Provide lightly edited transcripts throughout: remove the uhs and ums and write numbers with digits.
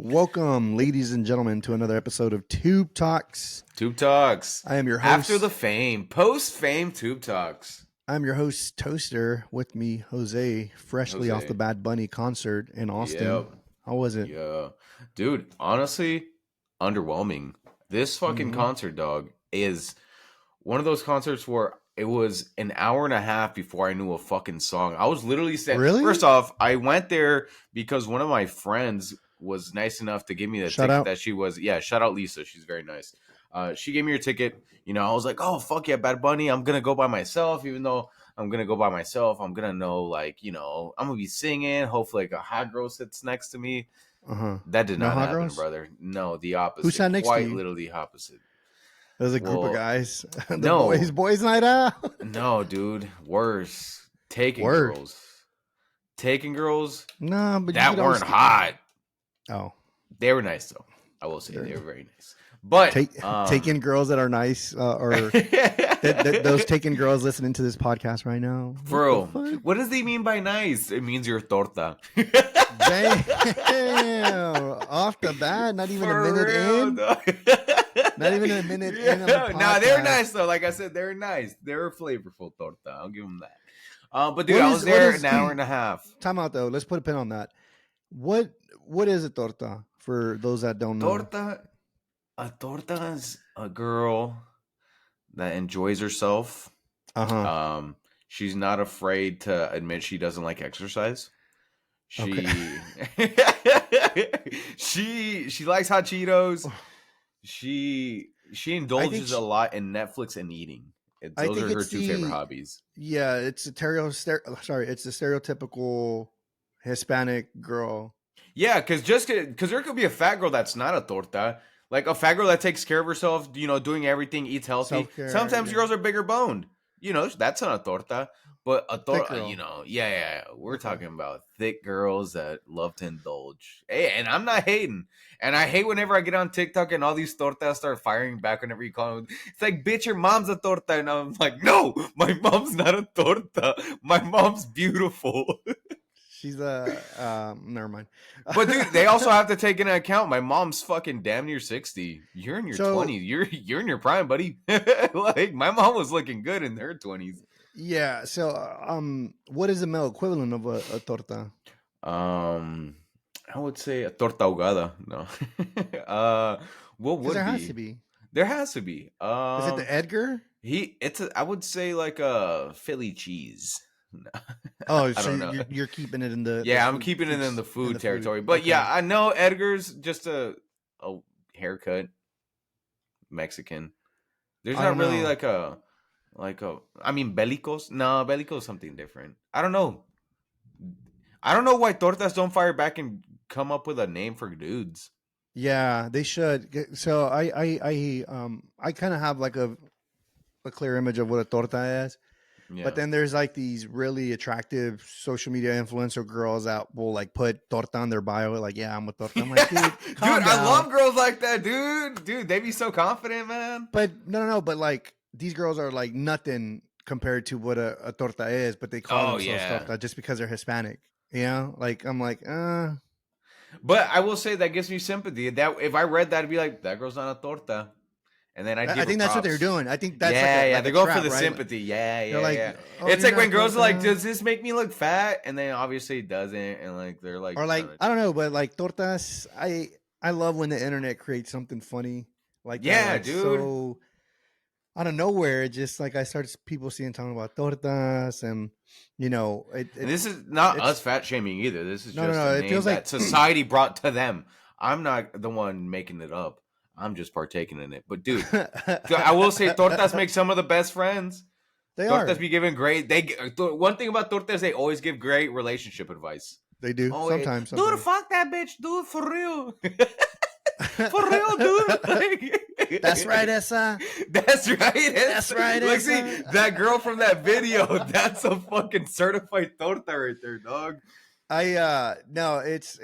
Welcome, ladies and gentlemen, to another episode of Tube Talks. Tube Talks. I am your host. After the fame, post-fame Tube Talks. I'm your host, Toaster. With me, Jose, freshly off the Bad Bunny concert in Austin. Yep. How was it? Yeah. Dude, honestly, underwhelming. This fucking concert, dog, is one of those concerts where it was an hour and a half before I knew a fucking song. I was literally saying, First off, I went there because one of my friends was nice enough to give me the ticket that she was. Yeah, shout out Lisa. She's very nice. She gave me her ticket. You know, I was like, oh, fuck yeah, Bad Bunny. I'm going to go by myself. Even though I'm going to go by myself, I'm going to know, like, you know, I'm going to be singing. Hopefully, like, a hot girl sits next to me. That did not happen, girls? Brother. No, the opposite. Who sat next to you? Quite literally opposite. There's a group of guys. Boys night out? No, dude. Worse. Taking girls. Taking girls? No, but that weren't hot. Oh. They were nice, though. I will say they were very nice. But taking girls that are nice, or those taking girls listening to this podcast right now. Bro, what does he mean by nice? It means you're torta. Damn. Off the bat, not even a minute in. Not even a minute in on the podcast. No, they're nice, though. Like I said, they're nice. They're flavorful torta. I'll give them that. But, dude, I was there an hour and a half. Time out, though. Let's put a pin on that. What is a torta for those that don't know? A torta is a girl that enjoys herself. She's not afraid to admit she doesn't like exercise. She likes hot Cheetos. She indulges a lot in Netflix and eating. Those are her two favorite hobbies. Yeah, it's a stereotypical Hispanic girl. Yeah, because there could be a fat girl that's not a torta. Like a fat girl that takes care of herself, you know, doing everything, eats healthy. Self-care, sometimes girls are bigger boned. You know, that's not a torta. But a torta, you know, we're talking about thick girls that love to indulge. Hey, and I'm not hating. And I hate whenever I get on TikTok and all these tortas start firing back whenever you call them. It's like, bitch, your mom's a torta. And I'm like, no, my mom's not a torta. My mom's beautiful. She's never mind. But dude, they also have to take into account my mom's fucking damn near 60. You're in your 20s. You're in your prime, buddy. Like my mom was looking good in her 20s. Yeah. So what is the male equivalent of a torta? I would say a torta ahogada. No. What would there has to be? There has to be. Is it the Edgar? I would say like a Philly cheese. No. Oh, so you're keeping it in the I'm keeping it in the food territory. But okay. Yeah, I know Edgar's just a haircut Mexican. There's not really like a I mean Belicos. No, Belicos is something different. I don't know why tortas don't fire back and come up with a name for dudes. Yeah, they should. So I kind of have like a clear image of what a torta is. Yeah. But then there's like these really attractive social media influencer girls that will like put torta on their bio. Like, yeah, I'm a torta. I'm like, dude, I love girls like that, dude. Dude, they be so confident, man. But no. But like these girls are like nothing compared to what a torta is. But they call themselves torta just because they're Hispanic. You know, like I'm like, But I will say that gives me sympathy. That if I read that, I'd be like, that girl's not a torta. And then I think that's what they're doing. I think that's they're going for the sympathy. Yeah. Oh, it's like when girls are like, "Does this make me look fat?" And then obviously it doesn't. And like they're like, or like I don't know, but like tortas. I love when the internet creates something funny. Like dude. So out of nowhere, it just like I started people seeing talking about tortas, and you know, and this is not us fat shaming either. This is just a name it feels that like society brought to them. I'm not the one making it up. I'm just partaking in it. But, dude, I will say tortas make some of the best friends. Tortas be giving great. One thing about tortas, they always give great relationship advice. They do. Sometimes. Dude, fuck that bitch. Do it for real. For real, dude. That's right, Essa. That's right, Essa. That's right, Like, Essa. see, that girl from that video, that's a fucking certified torta right there, dog. No, it's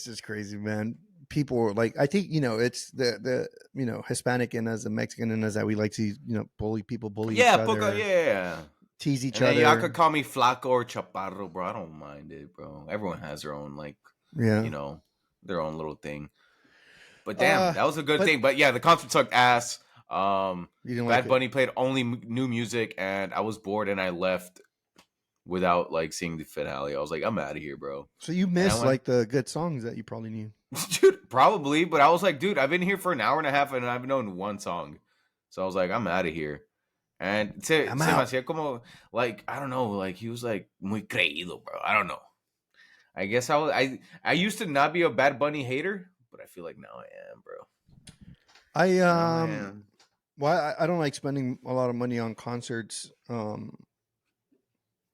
just crazy, man. People like, I think, you know, it's the you know, Hispanic and as a Mexican and as that we like to, you know, bully each other. Tease each other. Y'all could call me flaco or chaparro, bro. I don't mind it, bro. Everyone has their own, like, you know, their own little thing. But damn, Uh, that was a good but thing. But yeah, the concert sucked ass. you didn't like Bad it. Bunny played only new music, and I was bored, and I left without like seeing the finale. I was like, I'm out of here, bro. So you And I missed went, like the good songs that you probably knew. dude, probably. But I was like, dude, I've been here for an hour and a half, and I've known one song. So I was like, I'm out of here. And I'm se me out. hacía como, like, I don't know, like he was like muy creído, bro. I don't know. I guess I used to not be a Bad Bunny hater, but I feel like now I am, bro. I Now I am. well, I don't like spending a lot of money on concerts.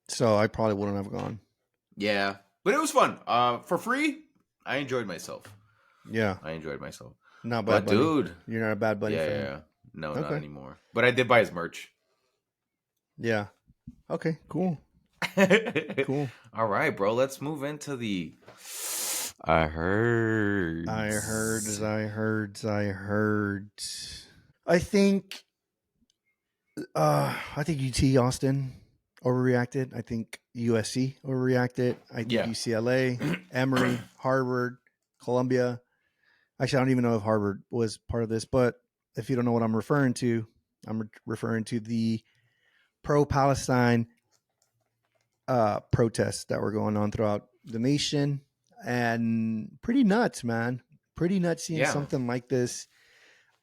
So I probably wouldn't have gone. Yeah, but it was fun. For free, I enjoyed myself. Yeah, I enjoyed myself. not Bad But Bunny. dude, You're not a Bad Bunny yeah, fan. yeah, no, not Okay. anymore. But I did buy his merch. Yeah. Okay. Cool. Cool. All right, bro. Let's move into the. I heard. I heard. I think. I think UT Austin overreacted. I think USC overreacted. I think Yeah. UCLA, Emory, Harvard, Columbia. Actually, I don't even know if Harvard was part of this, but if you don't know what I'm referring to, I'm referring to the pro-Palestine protests that were going on throughout the nation, and pretty nuts, man. Pretty nuts seeing Yeah. something like this.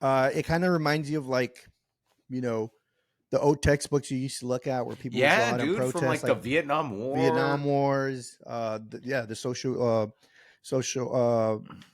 It kind of reminds you of like, you know, the old textbooks you used to look at where people would go Yeah, out and dude, from protest, like the Vietnam War. Vietnam Wars, the social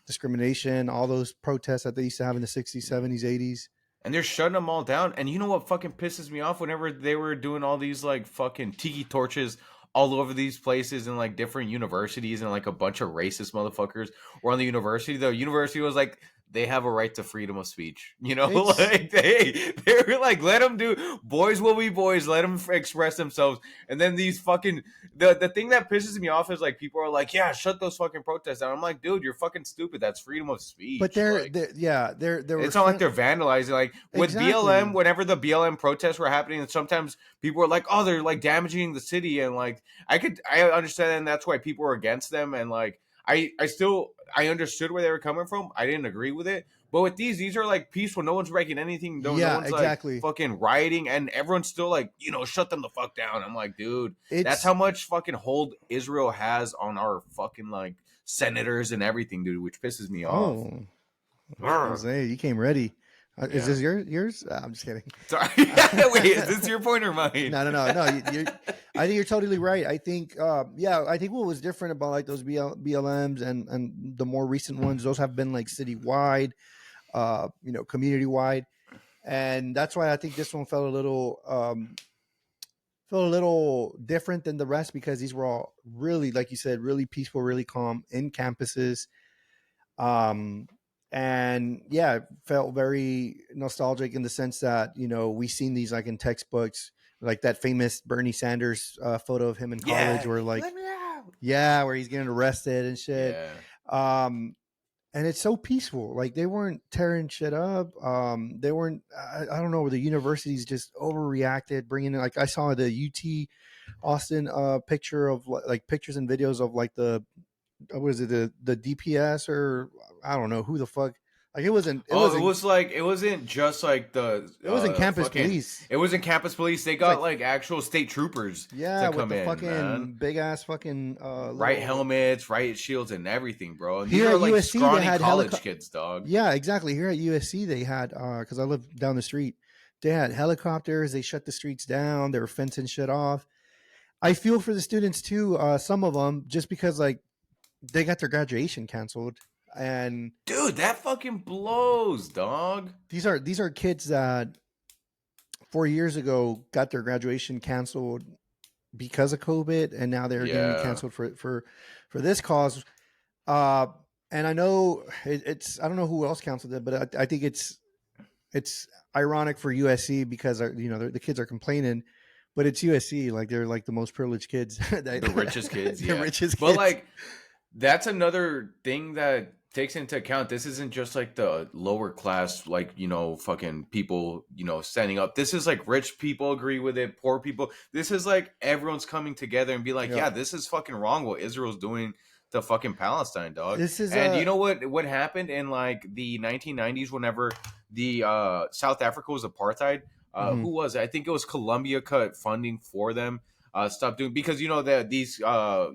discrimination, all those protests that they used to have in the 60s, 70s, 80s. And they're shutting them all down. And you know what fucking pisses me off? Whenever they were doing all these like fucking tiki torches all over these places in like different universities and like a bunch of racist motherfuckers were on the university. The university was like, they have a right to freedom of speech. You know, It's like they were like, let them do. Boys will be boys. Let them express themselves. And then these fucking the thing that pisses me off is like people are like, yeah, shut those fucking protests down. I'm like, dude, you're fucking stupid. That's freedom of speech. but like, they're it's not like they're vandalizing. Like with Exactly. BLM, whenever the BLM protests were happening, and sometimes people were like, "Oh, they're like damaging the city," and like I understand, and that's why people were against them. And like I understood where they were coming from. I didn't agree with it, but with these are like peaceful. No one's breaking anything. No Yeah, one's exactly. like fucking rioting, and everyone's still like, shut them the fuck down. I'm like, dude, that's It's how much fucking hold Israel has on our fucking like senators and everything, dude, which pisses me off. Jose, you came ready. Is Yeah. this yours? I'm just kidding. Sorry. Wait, is this your point or mine? No. I think you're totally right. I think, I think what was different about like those BLMs and the more recent ones, those have been like citywide, community wide, and that's why I think this one felt a little different than the rest because these were all really, like you said, really peaceful, really calm in campuses. And yeah, it felt very nostalgic in the sense that, we seen these like in textbooks, like that famous Bernie Sanders photo of him in college where like, let me out. yeah, where he's getting arrested and shit. Yeah. And it's so peaceful. Like they weren't tearing shit up. They weren't, I don't know, the universities just overreacted, bringing in, like I saw the UT Austin picture of like pictures and videos of like what is it, the DPS or I don't know who the fuck. Like it wasn't it wasn't just like the it wasn't campus police. It wasn't campus police. They got like actual state troopers Yeah, to with come the in, fucking man. big ass fucking Right helmets, riot shields, and everything, bro. And these Here are at like USC, they scrawny had college kids, dog. Yeah, exactly. Here at USC, they had because I live down the street. They had helicopters. They shut the streets down. They were fencing shit off. I feel for the students too. Some of them just because like they got their graduation canceled, and dude, that fucking blows, dog. These are kids that 4 years ago got their graduation canceled because of COVID, and now they're getting canceled for this cause. And I know it's I don't know who else canceled it, but I think it's ironic for USC because the kids are complaining, but it's USC, like they're like the most privileged kids, the richest kids, the richest kids. But like that's another thing that takes into account. This isn't just like the lower class, like fucking people, standing up. This is like rich people agree with it, poor people. This is like everyone's coming together and be like, yeah, this is fucking wrong what Israel's doing. to fucking Palestine, dog. This is And you a know what happened in like the 1990s whenever the South Africa was apartheid? mhm. Who was it? I think it was Colombia cut funding for them. Stop doing because you know that these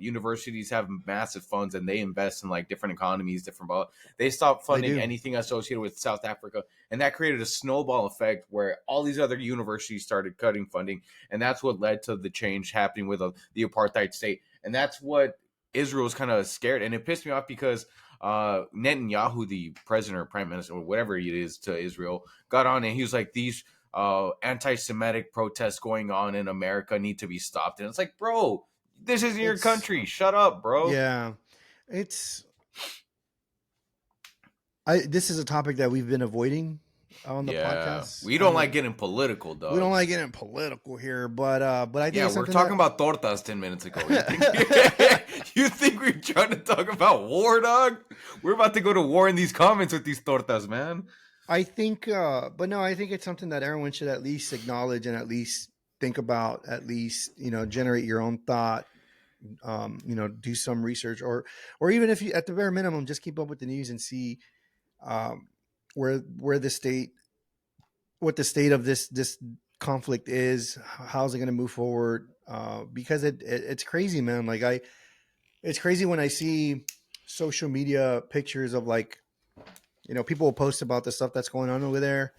universities have massive funds and they invest in like different economies, different. They stopped They funding do. anything associated with South Africa, and that created a snowball effect where all these other universities started cutting funding, and that's what led to the change happening with the apartheid state, and that's what Israel's kind of scared, and it pissed me off because Netanyahu, the president or prime minister or whatever it is to Israel, got on and he was like, these anti-Semitic protests going on in America need to be stopped, and it's like, bro, this isn't your It's country. Shut up, bro. yeah. It's this is a topic that we've been avoiding on the Yeah, podcast. we don't like getting political, We don't dog. like getting political here, but I think Yeah, it's we're something talking that about tortas 10 minutes ago. You think we're trying to talk about war, dog? We're about to go to war in these comments with these tortas, man. I think, but no, I think it's something that everyone should at least acknowledge and at least think about, at least, generate your own thought, do some research or even if you, at the bare minimum, just keep up with the news and see, um, where the state, what the state of this conflict is, how's it going to move forward? Because it's crazy, man. It's crazy when I see social media pictures of like, people will post about the stuff that's going on over there,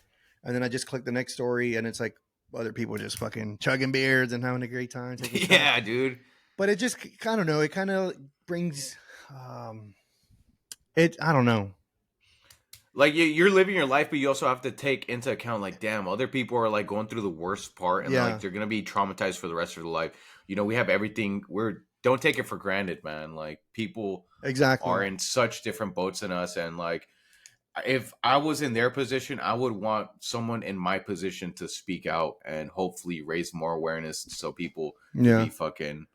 and then I just click the next story, and it's like other people just fucking chugging beers and having a great time, taking shots. Yeah, dude. But it just, I don't know, it kind of brings, it. I don't know. Like you're living your life, but you also have to take into account, like, damn, other people are like going through the worst part, and Yeah, like they're gonna be traumatized for the rest of their life. We have everything. Don't take it for granted, man. Like people exactly. are in such different boats than us, and like if I was in their position, I would want someone in my position to speak out and hopefully raise more awareness so people can Yeah. be fucking,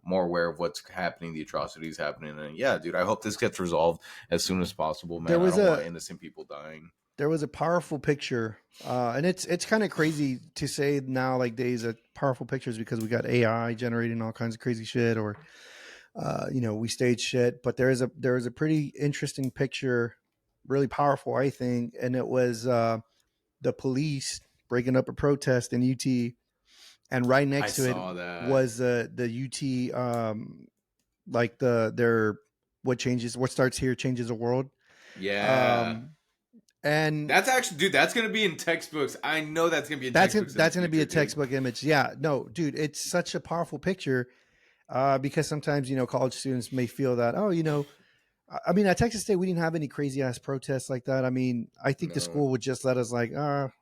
more aware of what's happening, the atrocities happening. And yeah, dude, I hope this gets resolved as soon as possible, man. I don't want innocent people dying. There was a powerful picture, and it's kind of crazy to say now, like days, that powerful pictures because we got AI generating all kinds of crazy shit, or we stage shit. But there is a pretty interesting picture, really powerful, I think, and it was the police breaking up a protest in UT, and right I next to it saw that. was the UT, like their what starts here changes the world. Yeah. And That's actually, dude, that's going to be in textbooks. I know that's going to be in textbooks. that's going to be a dude. textbook image. Yeah, no, dude, it's such a powerful picture, because sometimes, college students may feel that, I mean, at Texas State, we didn't have any crazy ass protests like that. I mean, I think the No. school would just let us like,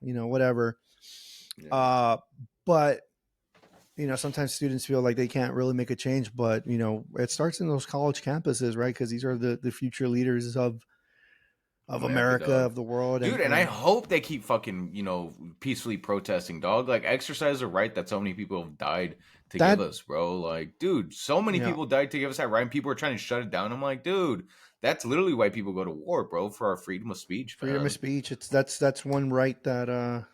whatever. Yeah. But sometimes students feel like they can't really make a change, but it starts in those college campuses, right? Because these are the future leaders of America, dog. of the world, Dude, and I hope they keep fucking, peacefully protesting, dog. Like, exercise a right that so many people have died to give us, bro. Like, dude, so many people died to give us that right, and people are trying to shut it down. I'm like, dude, that's literally why people go to war, bro, for our freedom of speech, man. Freedom of speech. That's one right that,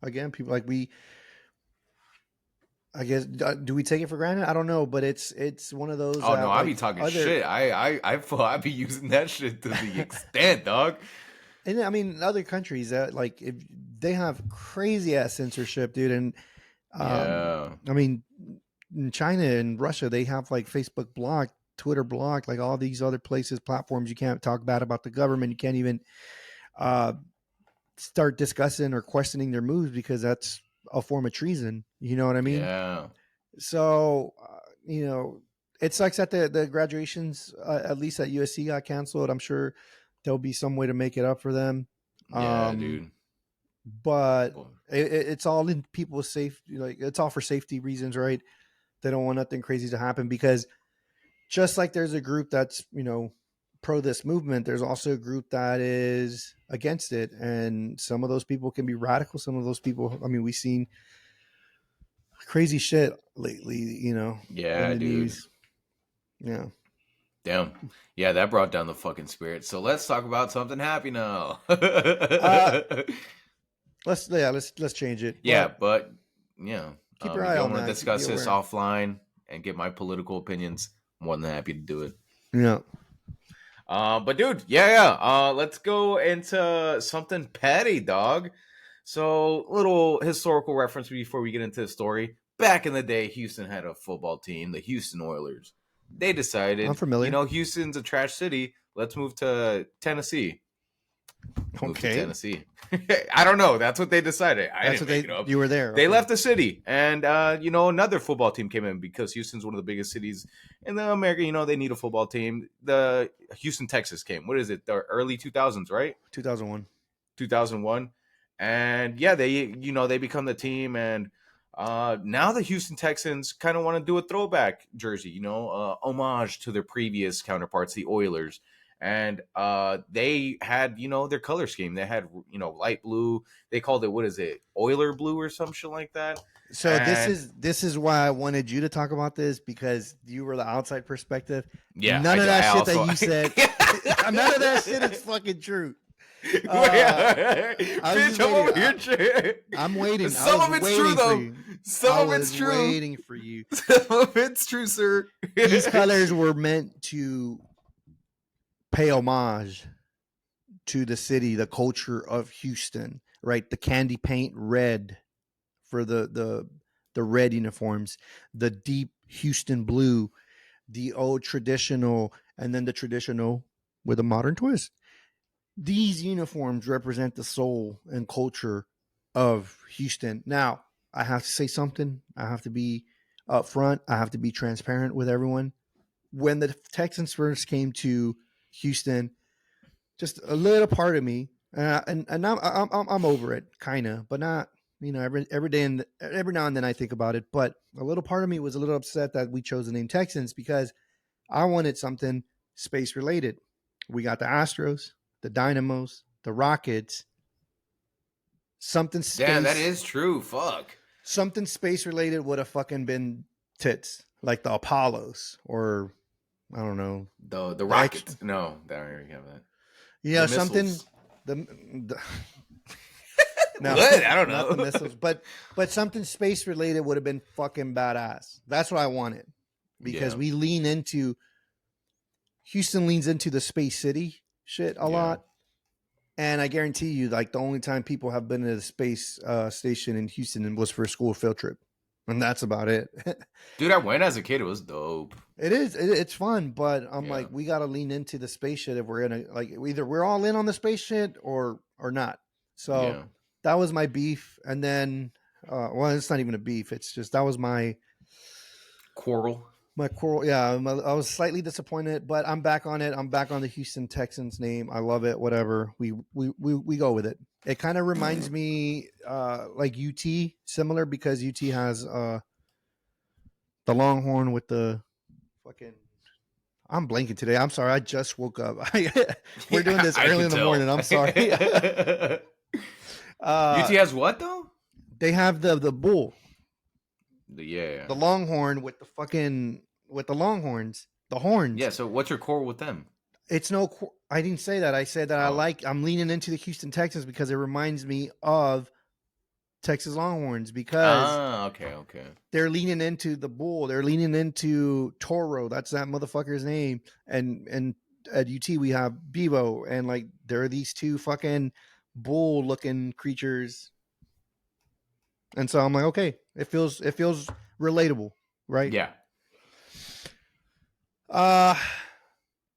again, people like I guess, do we take it for granted? I don't know, but it's one of those. Oh no, I be talking shit. I be using that shit to the extent, dog. And I mean, in other countries that like if they have crazy ass censorship, dude, and yeah, I mean, in China and Russia, they have like Facebook blocked, Twitter blocked, like all these other places, platforms. You can't talk bad about the government. You can't even start discussing or questioning their moves because that's a form of treason. You know what I mean? yeah. So, it sucks that the graduations, at least at USC, got canceled. I'm sure there'll be some way to make it up for them. Yeah, dude. But it's all in people's safety. Like, it's all for safety reasons, right? They don't want nothing crazy to happen because just like there's a group that's, pro this movement, there's also a group that is against it. And some of those people can be radical. Some of those people, I mean, we've seen crazy shit lately, Yeah, in the dude. news. Yeah. Damn. Yeah, that brought down the fucking spirit. So let's talk about something happy now. Let's change it. Yeah, but yeah. Keep your If eye you on want to that. discuss this offline and get my political opinions, more than happy to do it. Yeah. But dude, yeah. Let's go into something petty, dog. So, little historical reference before we get into the story. Back in the day, Houston had a football team, the Houston Oilers. They I'm decided, familiar. Houston's a trash city. Let's move to Tennessee. Move to Okay. Tennessee. I don't know. That's what they decided. I That's didn't what make it up. you were there. They Okay. left the city, and another football team came in because Houston's one of the biggest cities in the America. They need a football team. The Houston, Texas came. What is it? The early 2000s, right? 2001. 2001, and yeah, they become the team, and now the Houston Texans kind of want to do a throwback jersey, homage to their previous counterparts, the Oilers. And they had, their color scheme. They had, light blue. They called it, what is it, Oiler blue or some shit like that. So this is why I wanted you to talk about this, because you were the outside perspective. Yeah, None of that I shit also, that you said. None of that shit is fucking true. Bitch, I'm over here. I'm waiting. Some of it's true, though. Some of it's true. Waiting for you. Some of it's true, sir. These colors were meant to pay homage to the city, the culture of Houston, right? The candy paint red for the red uniforms, the deep Houston blue, the old traditional, and then the traditional with a modern twist. These uniforms represent the soul and culture of Houston. Now, I have to say something. I have to be upfront. I have to be transparent with everyone. When the Texans first came to Houston, just a little part of me, and I'm over it, kind of, but not. Every day and every now and then I think about it. But a little part of me was a little upset that we chose the name Texans, because I wanted something space related. We got the Astros, the Dynamos, the Rockets, something space. Damn, that is true. Fuck. Something space related would have fucking been tits, like the Apollos, or I don't know, the Rockets. No, I already have that. Yeah, the something. missiles. No, what? I don't know. Not the missiles, but something space related would have been fucking badass. That's what I wanted, because we lean into Houston leans into the space city shit a lot. And I guarantee you, like, the only time people have been to the space station in Houston was for a school field trip. And that's about it. Dude, I went as a kid. It was dope. It is. It's fun. But I'm like, we got to lean into the space shit if we're going to, like, either we're all in on the space shit or not. So that was my beef. And then, well, it's not even a beef. It's just, that was my quarrel. Yeah, I was slightly disappointed, but I'm back on it. I'm back on the Houston Texans name. I love it. Whatever. We go with it. It kind of reminds me like UT, similar, because UT has the Longhorn with the fucking. I'm blanking today. I'm sorry. I just woke up. We're doing this early in the morning. I'm sorry. UT has what though? They have the bull. The Longhorn with the fucking. With the Longhorns, the horns. Yeah. So what's your core with them? It's no. I didn't say that. I said that I'm leaning into the Houston Texans because it reminds me of Texas Longhorns, because okay. They're leaning into the bull. They're leaning into Toro. That's that motherfucker's name. And at UT we have Bevo, and like there are these two fucking bull looking creatures. And so I'm like, okay, it feels relatable, right? Yeah.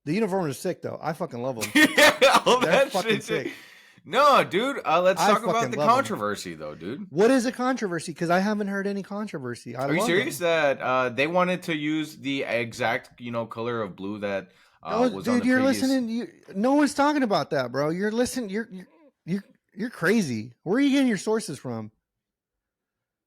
The uniforms are sick though. I fucking love them. They're fucking sick. No, dude. Let's talk about the controversy, though, dude. What is a controversy? Because I haven't heard any controversy. Are you serious that they wanted to use the exact, color of blue that was on the you're previous... listening. No one's talking about that, bro. You're listening. You're crazy. Where are you getting your sources from?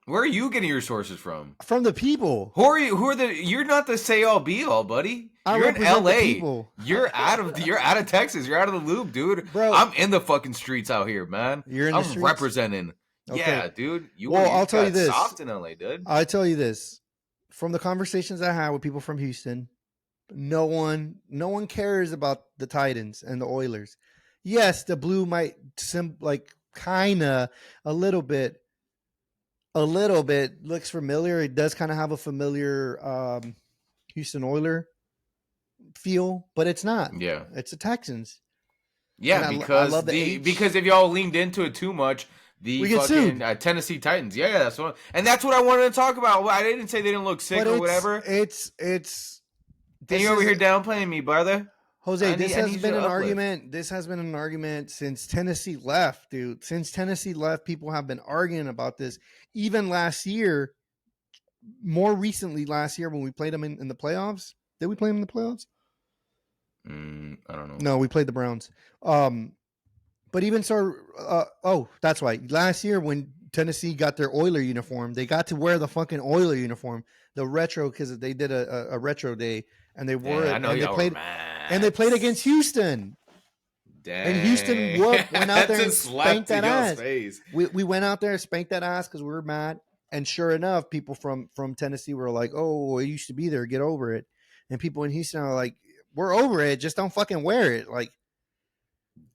Where are you getting your sources from? From the people. Who are you? You're not the say all be all, buddy. You're in LA. You're out of Texas. You're out of the loop, dude. Bro, I'm in the fucking streets out here, man. You're in the streets? I'm representing. Okay. Yeah, dude. I'll tell you this. Soft in LA, dude. I'll tell you this. From the conversations I had with people from Houston, no one cares about the Titans and the Oilers. Yes, the blue might kind of a little bit looks familiar. It does kind of have a familiar Houston Oiler feel, but it's not. Yeah. It's the Texans. Yeah, And because love the H. because if y'all leaned into it too much, the We get fucking sued. Tennessee Titans. Yeah, that's what, and that's what I wanted to talk about. Well, I didn't say they didn't look sick But or whatever. it's And you're over here downplaying me, brother. Jose, this has been an uplift. argument. This has been an argument since Tennessee left, dude. Since Tennessee left, people have been arguing about this. Even last year, more recently last year when we played them in the playoffs. Did we play them in the playoffs? I don't know. No, we played the Browns. But even so, that's right. Last year when Tennessee got their Oiler uniform, they got to wear the fucking Oiler uniform, the retro, because they did a retro day, and they wore it. I know and y'all they played, were mad. and they played against Houston. Dang. And Houston went out there and spanked that ass. Face. We went out there, spanked that ass because we were mad. And sure enough, people from Tennessee were like, "Oh, it used to be there. Get over it." And people in Houston are like, "We're over it. Just don't fucking wear it." Like,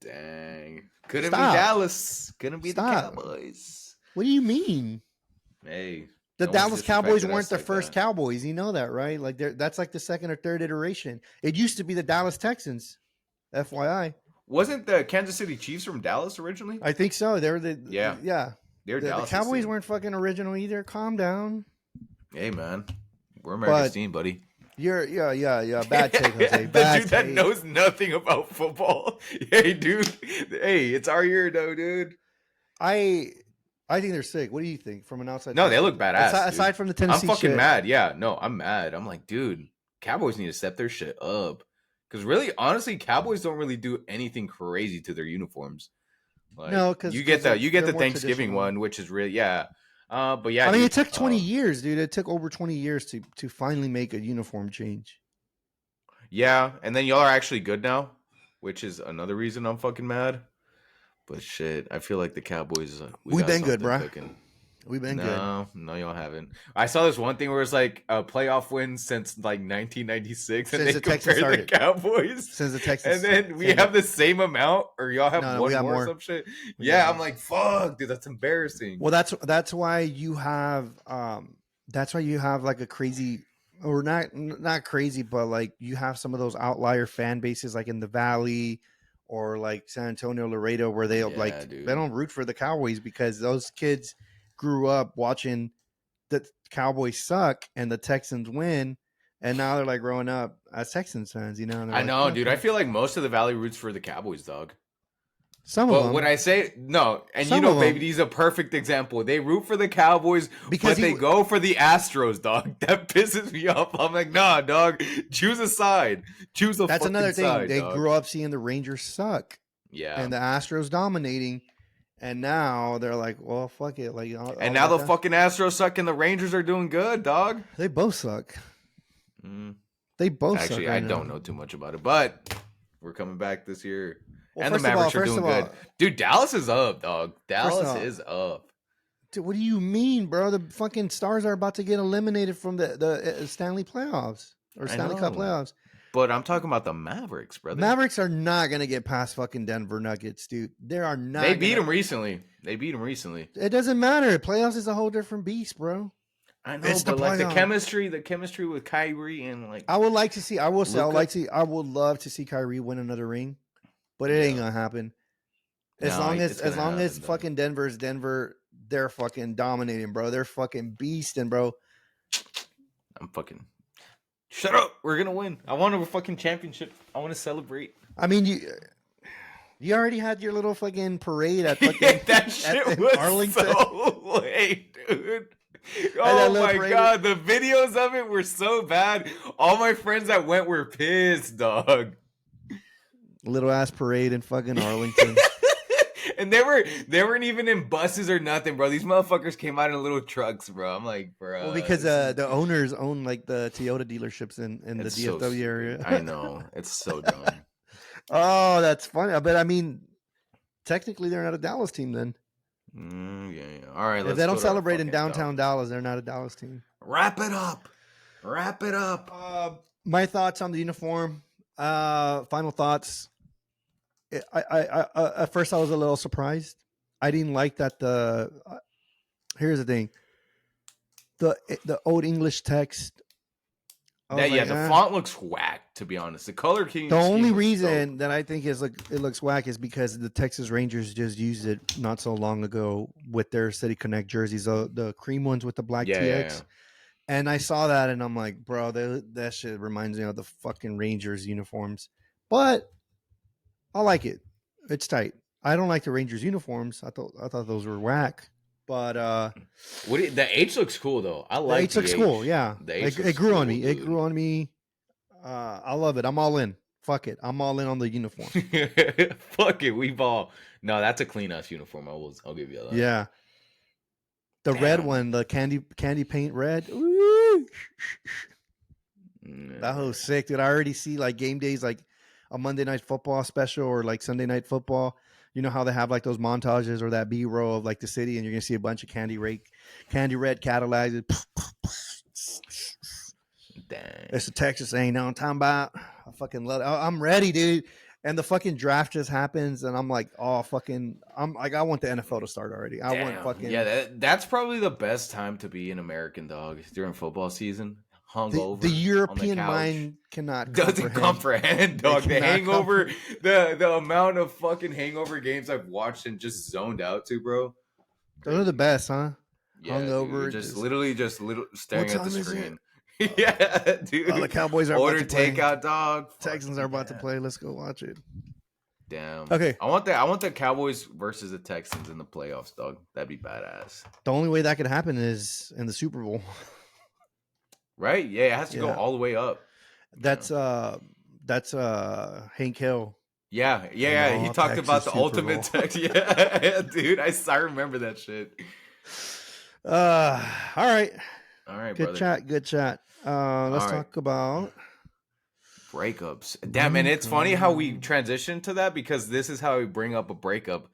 dang, couldn't be Dallas. Couldn't be the Cowboys. What do you mean? Hey, the Dallas Cowboys weren't the first Cowboys. You know that, right? Like, that's like the second or third iteration. It used to be the Dallas Texans. FYI. Wasn't the Kansas City Chiefs from Dallas originally? I think so. They were the yeah. The Cowboys weren't fucking original either. Calm down. Hey man, we're America's team, buddy. You're bad take, Jose. The bad dude that knows nothing about football. Hey, dude. Hey, it's our year, though, dude. I think they're sick. What do you think from an outside? No, they look badass. Aside from the Tennessee, I'm fucking mad. Yeah, no, I'm mad. I'm like, dude, Cowboys need to step their shit up. Because really, honestly, Cowboys don't really do anything crazy to their uniforms. Like, no, because you get the Thanksgiving one, which is really but yeah, I mean, it took 20 years, dude. It took over 20 years to finally make a uniform change. Yeah, and then y'all are actually good now, which is another reason I'm fucking mad. But shit, I feel like the Cowboys. We've been good, bro. We've been good. No, y'all haven't. I saw this one thing where it's like a playoff win since like 1996, and they compare the Cowboys since the Texans, and then we have the same amount, or y'all have one more or some shit. Yeah, I'm like, fuck, dude, that's embarrassing. Well, that's why you have like a crazy, or not crazy, but like you have some of those outlier fan bases like in the Valley or like San Antonio, Laredo, where they they don't root for the Cowboys because those kids grew up watching the Cowboys suck and the Texans win, and now they're like growing up as Texans fans, you know. I know, dude. I feel like most of the Valley roots for the Cowboys, dog. Some of them. When I say no, and you know, baby, he's a perfect example. They root for the Cowboys because they go for the Astros, dog. That pisses me off. I'm like, nah, dog. Choose a side. Choose a. That's another thing. Side, they grew up seeing the Rangers suck. Yeah. And the Astros dominating. And now they're like, well, fuck it. Like, and now the fucking Astros suck and the Rangers are doing good, dog. They both suck. They both suck. Actually, I don't know too much about it, but we're coming back this year. Well, and the Mavericks are doing good. Dude, Dallas is up, dog. Dallas is up. Dude, what do you mean, bro? The fucking Stars are about to get eliminated from the Stanley playoffs or Stanley Cup playoffs. But I'm talking about the Mavericks, brother. Mavericks are not going to get past fucking Denver Nuggets, dude. They are not. They beat them recently. It doesn't matter. Playoffs is a whole different beast, bro. I know, but like the chemistry with Kyrie and like. I would like to see. I will say, I would love to see Kyrie win another ring, but it ain't gonna happen. As long as fucking Denver's Denver, they're fucking dominating, bro. They're fucking beasting, bro. I'm fucking. Shut up! We're gonna win. I want a fucking championship. I want to celebrate. I mean, you already had your little fucking parade at fucking that shit was Arlington. So late, dude. Oh my god, the videos of it were so bad. All my friends that went were pissed, dog. Little ass parade in fucking Arlington. And they weren't even in buses or nothing, bro. These motherfuckers came out in little trucks, bro. I'm like, bro. Well, because the owners own like the Toyota dealerships in the DFW area. I know. It's so dumb. Oh, that's funny. But I mean, technically they're not a Dallas team then. Yeah. All right. If they don't celebrate in downtown Dallas, they're not a Dallas team. Wrap it up. My thoughts on the uniform. Final thoughts. I at first I was a little surprised. I didn't like that here's the thing. The Old English text The font looks whack, to be honest. The color scheme. The only reason that I think it looks whack is because the Texas Rangers just used it not so long ago with their City Connect jerseys, the cream ones with the black TX. Yeah. And I saw that and I'm like, bro, that shit reminds me of the fucking Rangers uniforms. But I like it. It's tight. I don't like the Rangers uniforms. I thought those were whack. But the H looks cool though. I like the H. Looks cool. Yeah, it grew on me. Dude. It grew on me. I love it. I'm all in. Fuck it. I'm all in on the uniform. Fuck it. We ball. No, that's a clean ass uniform. I'll give you that. Yeah. The red one, the candy paint red. Ooh. That was sick, dude. I already see like game days, like a Monday Night Football special or like Sunday Night Football. You know how they have like those montages or that B-roll of like the city, and you're gonna see a bunch of candy red Cadillacs. Dang. It's the Texas ain't no time about. I fucking love it. I'm ready, dude. And the fucking draft just happens, and I'm like, oh fucking, I'm like, I want the NFL to start already. I want fucking that's probably the best time to be an American dog during football season. Hungover. The European mind doesn't comprehend, dog. The hangover, the amount of fucking hangover games I've watched and just zoned out to, bro. Those are the best, huh? Yeah, hungover, dude, literally staring at the screen. Yeah, dude. Oh, the Cowboys are order takeout, dog. Texans are about to play. Let's go watch it. Damn. Okay. I want the Cowboys versus the Texans in the playoffs, dog. That'd be badass. The only way that could happen is in the Super Bowl. Right? Yeah, it has to go all the way up. That's Hank Hill. Yeah. He talked Texas about the Super ultimate text. Yeah, dude. I remember that shit. All right. Good chat. Let's talk about breakups. Damn, and it's funny how we transition to that because this is how we bring up a breakup.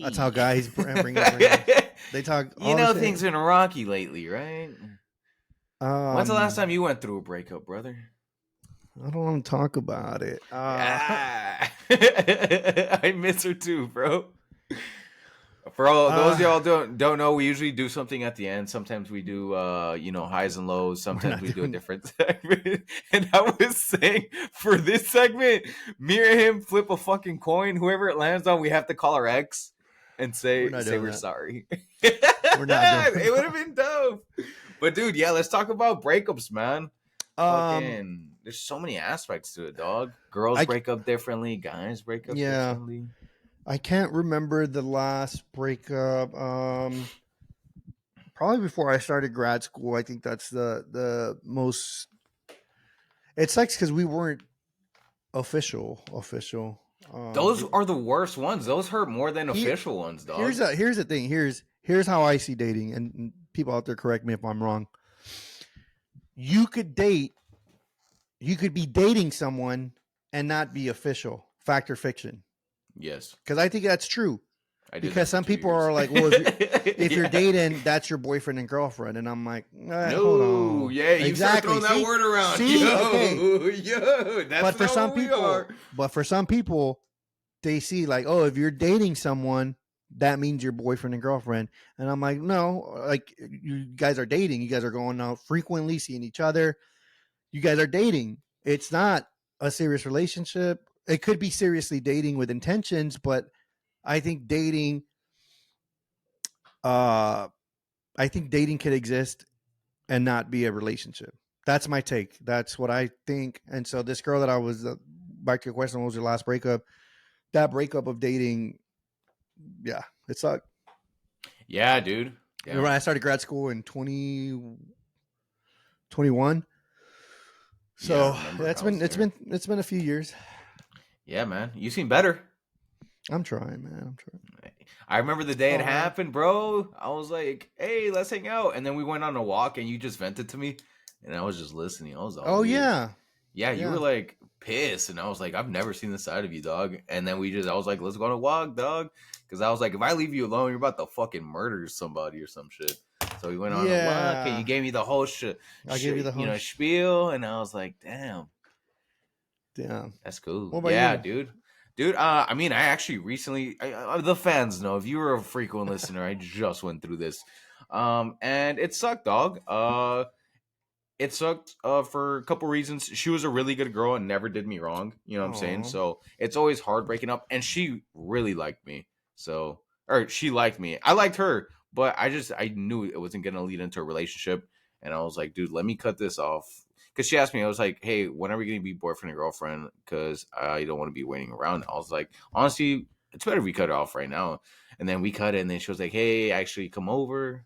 That's how guys bring up breakups. They talk. Things been rocky lately, right? When's the last time you went through a breakup, brother? I don't want to talk about it. I miss her too, bro. For all those y'all don't know, we usually do something at the end. Sometimes we do highs and lows. Sometimes we do a different segment. And I was saying for this segment, me or him flip a fucking coin. Whoever it lands on, we have to call our ex and say we're sorry. We're not doing it would have been dope. But dude, yeah, let's talk about breakups, man. There's so many aspects to it, dog. Girls break up differently, guys break up differently. I can't remember the last breakup. Probably before I started grad school. I think that's the most. It sucks because we weren't official. Those are the worst ones. Those hurt more than official ones, dog. Here's the thing. Here's how I see dating, and people out there correct me if I'm wrong. You could be dating someone and not be official. Fact or fiction? Yes. Because I think that's true. Because some people are like, well, if you're dating, that's your boyfriend and girlfriend. And I'm like, hold on. Yeah, you start throwing that word around. Yo, that's But for some people, they see like, oh, if you're dating someone, that means your boyfriend and girlfriend. And I'm like, no, like you guys are dating. You guys are going out frequently, seeing each other. You guys are dating. It's not a serious relationship. It could be seriously dating with intentions, but I think dating could exist and not be a relationship. That's my take. That's what I think. And so this girl that I was, back to your question, what was your last breakup? That breakup of dating, yeah, it sucked. Yeah, dude. Yeah. When I started grad school in 2021. So it's been a few years. Yeah, man. You seem better. I'm trying, man. I remember the day it happened, bro. I was like, hey, let's hang out. And then we went on a walk and you just vented to me. And I was just listening. I was like, yeah. Yeah, you were like pissed. And I was like, I've never seen this side of you, dog. And then I was like, let's go on a walk, dog. Because I was like, if I leave you alone, you're about to fucking murder somebody or some shit. So we went on a walk and you gave me the whole shit. I gave you the whole spiel. And I was like, damn. That's cool. What about you? Dude, I mean, I actually recently, the fans know, if you were a frequent listener, I just went through this. And it sucked, dog. it sucked for a couple reasons. She was a really good girl and never did me wrong. You know what I'm saying? Oh, So it's always hard breaking up. And she really liked me. So, or she liked me. I liked her, but I knew it wasn't going to lead into a relationship. And I was like, dude, let me cut this off. Because she asked me, I was like, hey, when are we going to be boyfriend and girlfriend? Because I don't want to be waiting around. I was like, honestly, it's better if we cut it off right now. And then we cut it. And then she was like, hey, actually, come over.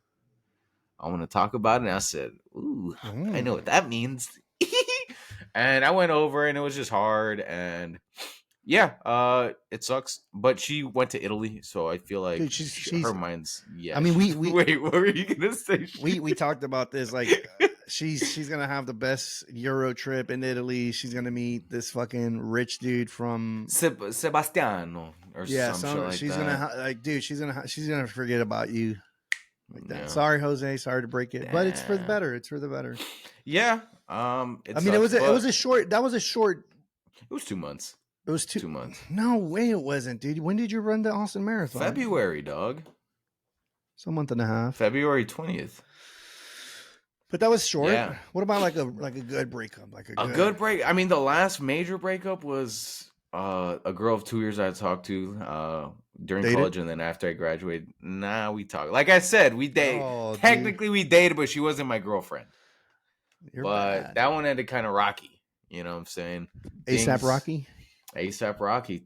I want to talk about it. And I said, ooh, I know what that means. And I went over and it was just hard. And yeah, it sucks. But she went to Italy. So I feel like dude, she's. her mind's, yeah. I mean, Wait, what were you going to say? we talked about this. Like, she's gonna have the best Euro trip in Italy. She's gonna meet this fucking rich dude from Sebastiano or some shit like she's that. gonna like, dude. She's gonna forget about you. Like that. Yeah. Sorry, Jose. Sorry to break it, Damn. but it's for the better. It's for the better. Yeah. I mean, it was a short. That was a short. It was 2 months. It was 2 months. No way, it wasn't, dude. When did you run the Austin Marathon? February, dog. It's a month and a half. February 20th. But that was short. Yeah. What about like a good breakup? Like a good break. I mean, the last major breakup was a girl of 2 years I talked to during college, and then after I graduated, we talked. Like I said, we dated. Oh, technically, we dated, but she wasn't my girlfriend. You're but bad. That one ended kind of rocky. You know what I'm saying? ASAP Rocky. ASAP Rocky.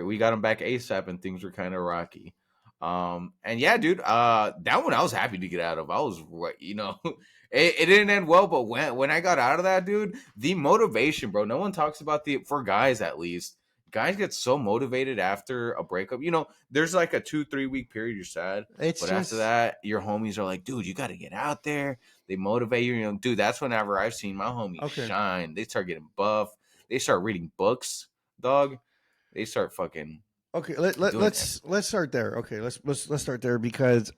We got him back ASAP, and things were kind of rocky. And yeah, dude, that one I was happy to get out of. I was, you know, it didn't end well, but when I got out of that, dude, the motivation, bro. No one talks about for guys at least. Guys get so motivated after a breakup. You know, there's like a 2-3 week period you're sad, after that, your homies are like, dude, you got to get out there. They motivate you. You know, dude, that's whenever I've seen my homies shine. They start getting buff. They start reading books, dog. They start fucking. Okay, let's start there. Okay, let's start there because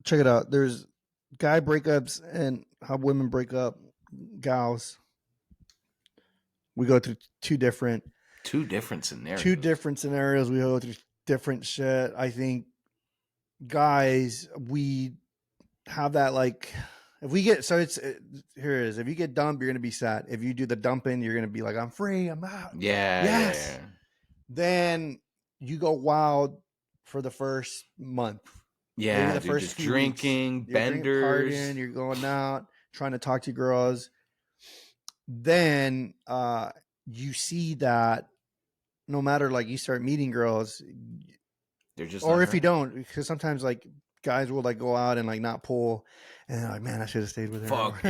check it out. There's guy breakups and how women break up, gals. We go through two different scenarios. We go through different shit. I think guys, we have that like if we get here it is. If you get dumped, you're gonna be sad. If you do the dumping, you're gonna be like, I'm free, I'm out. Yeah. Yes. Yeah. Then you go wild for the first month. Yeah, maybe the first just few drinking, weeks. Benders. You're going out, trying to talk to girls. Then you see that no matter like you start meeting girls, they're just or if you don't, because sometimes like guys will like go out and like not pull, and like, man, I should have stayed with her. Fuck.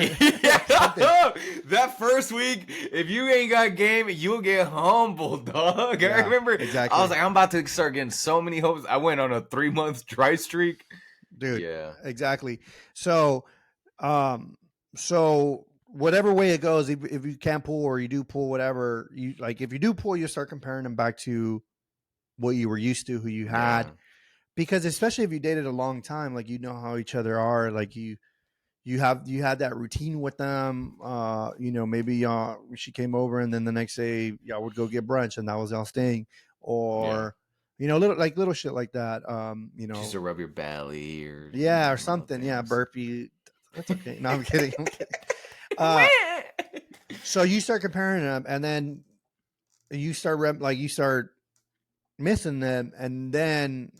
That first week, if you ain't got game, you'll get humbled, dog. Yeah, I remember exactly. I was like, I'm about to start getting so many hopes. I went on a 3-month dry streak. Dude. Yeah. Exactly. So whatever way it goes, if you can't pull or you do pull, whatever, you like, if you do pull, you start comparing them back to what you were used to, who you had. Yeah. Because especially if you dated a long time, like, you know how each other are, like you had that routine with them. You know, maybe she came over and then the next day y'all would go get brunch and that was y'all staying, or you know, little shit like that. You know, just to rub your belly or something. Yeah, burpee. That's okay. No, I'm kidding. So you start comparing them, and then you start missing them, and then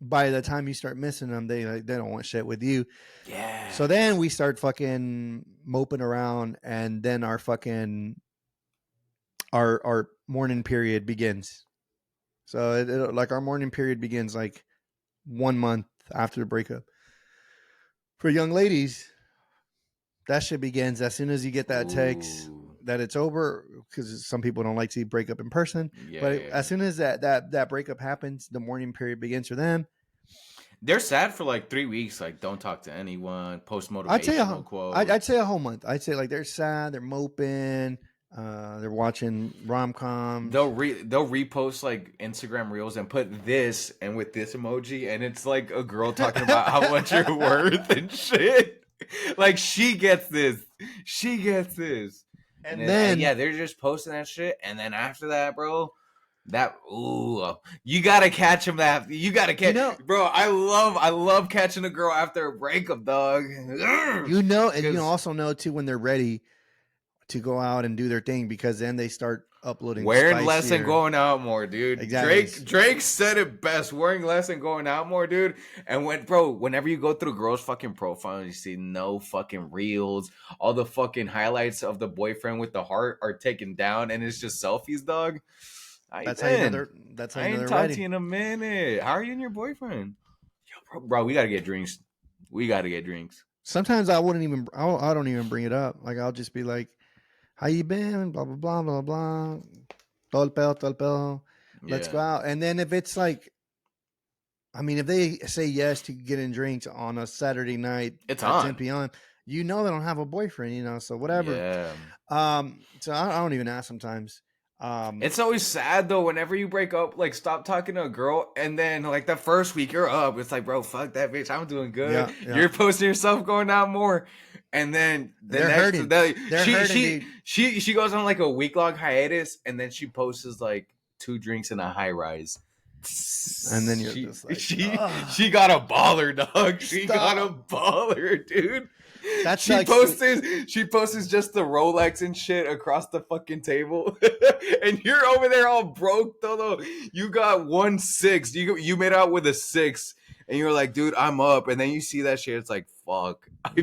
by the time you start missing them, they don't want shit with you. Yeah. So then we start fucking moping around, and then our mourning period begins. So like our mourning period begins like 1 month after the breakup. For young ladies, that shit begins as soon as you get that text that it's over, because some people don't like to break up in person. As soon as that breakup happens, the mourning period begins for them. They're sad for like 3 weeks. Like, don't talk to anyone. Post motivational quote. I'd say a whole month. I'd say like they're sad. They're moping. They're watching rom-coms. They'll repost like Instagram reels and put this and with this emoji, and it's like a girl talking about how much you're worth and shit. Like, she gets this. And then they're just posting that shit. And then after that, bro, You gotta catch him. You gotta catch, bro. I love catching a girl after a breakup, dog. And also know too when they're ready to go out and do their thing, because then they start uploading wearing less and going out more, dude. Exactly. Drake said it best. Wearing less and going out more, dude. And whenever you go through girls' fucking profiles, you see no fucking reels. All the fucking highlights of the boyfriend with the heart are taken down, and it's just selfies, dog. That's how you know they're. That's how I you know ain't they're talked ready. to you in a minute. How are you and your boyfriend? Yo, bro, we gotta get drinks. Sometimes I wouldn't even. I don't even bring it up. Like I'll just be like, "How you been?" Blah blah blah blah blah. Todo el pedo. Let's go out. And then if it's like, I mean, if they say yes to getting drinks on a Saturday night it's at on 10 p.m., they don't have a boyfriend, so whatever. Yeah. So I don't even ask sometimes. It's always sad though whenever you break up, like stop talking to a girl, and then like the first week you're up, it's like, bro, fuck that bitch, I'm doing good. Yeah. You're posting yourself going out more, and then they're hurting. She goes on like a week-long hiatus, and then she posts like 2 drinks in a high rise. And then you're just like, she got a baller, dog. She got a baller, dude. She posts just the Rolex and shit across the fucking table, and you're over there all broke though. You got 1-6. You made out with a 6, and you're like, dude, I'm up. And then you see that shit, it's like, fuck. I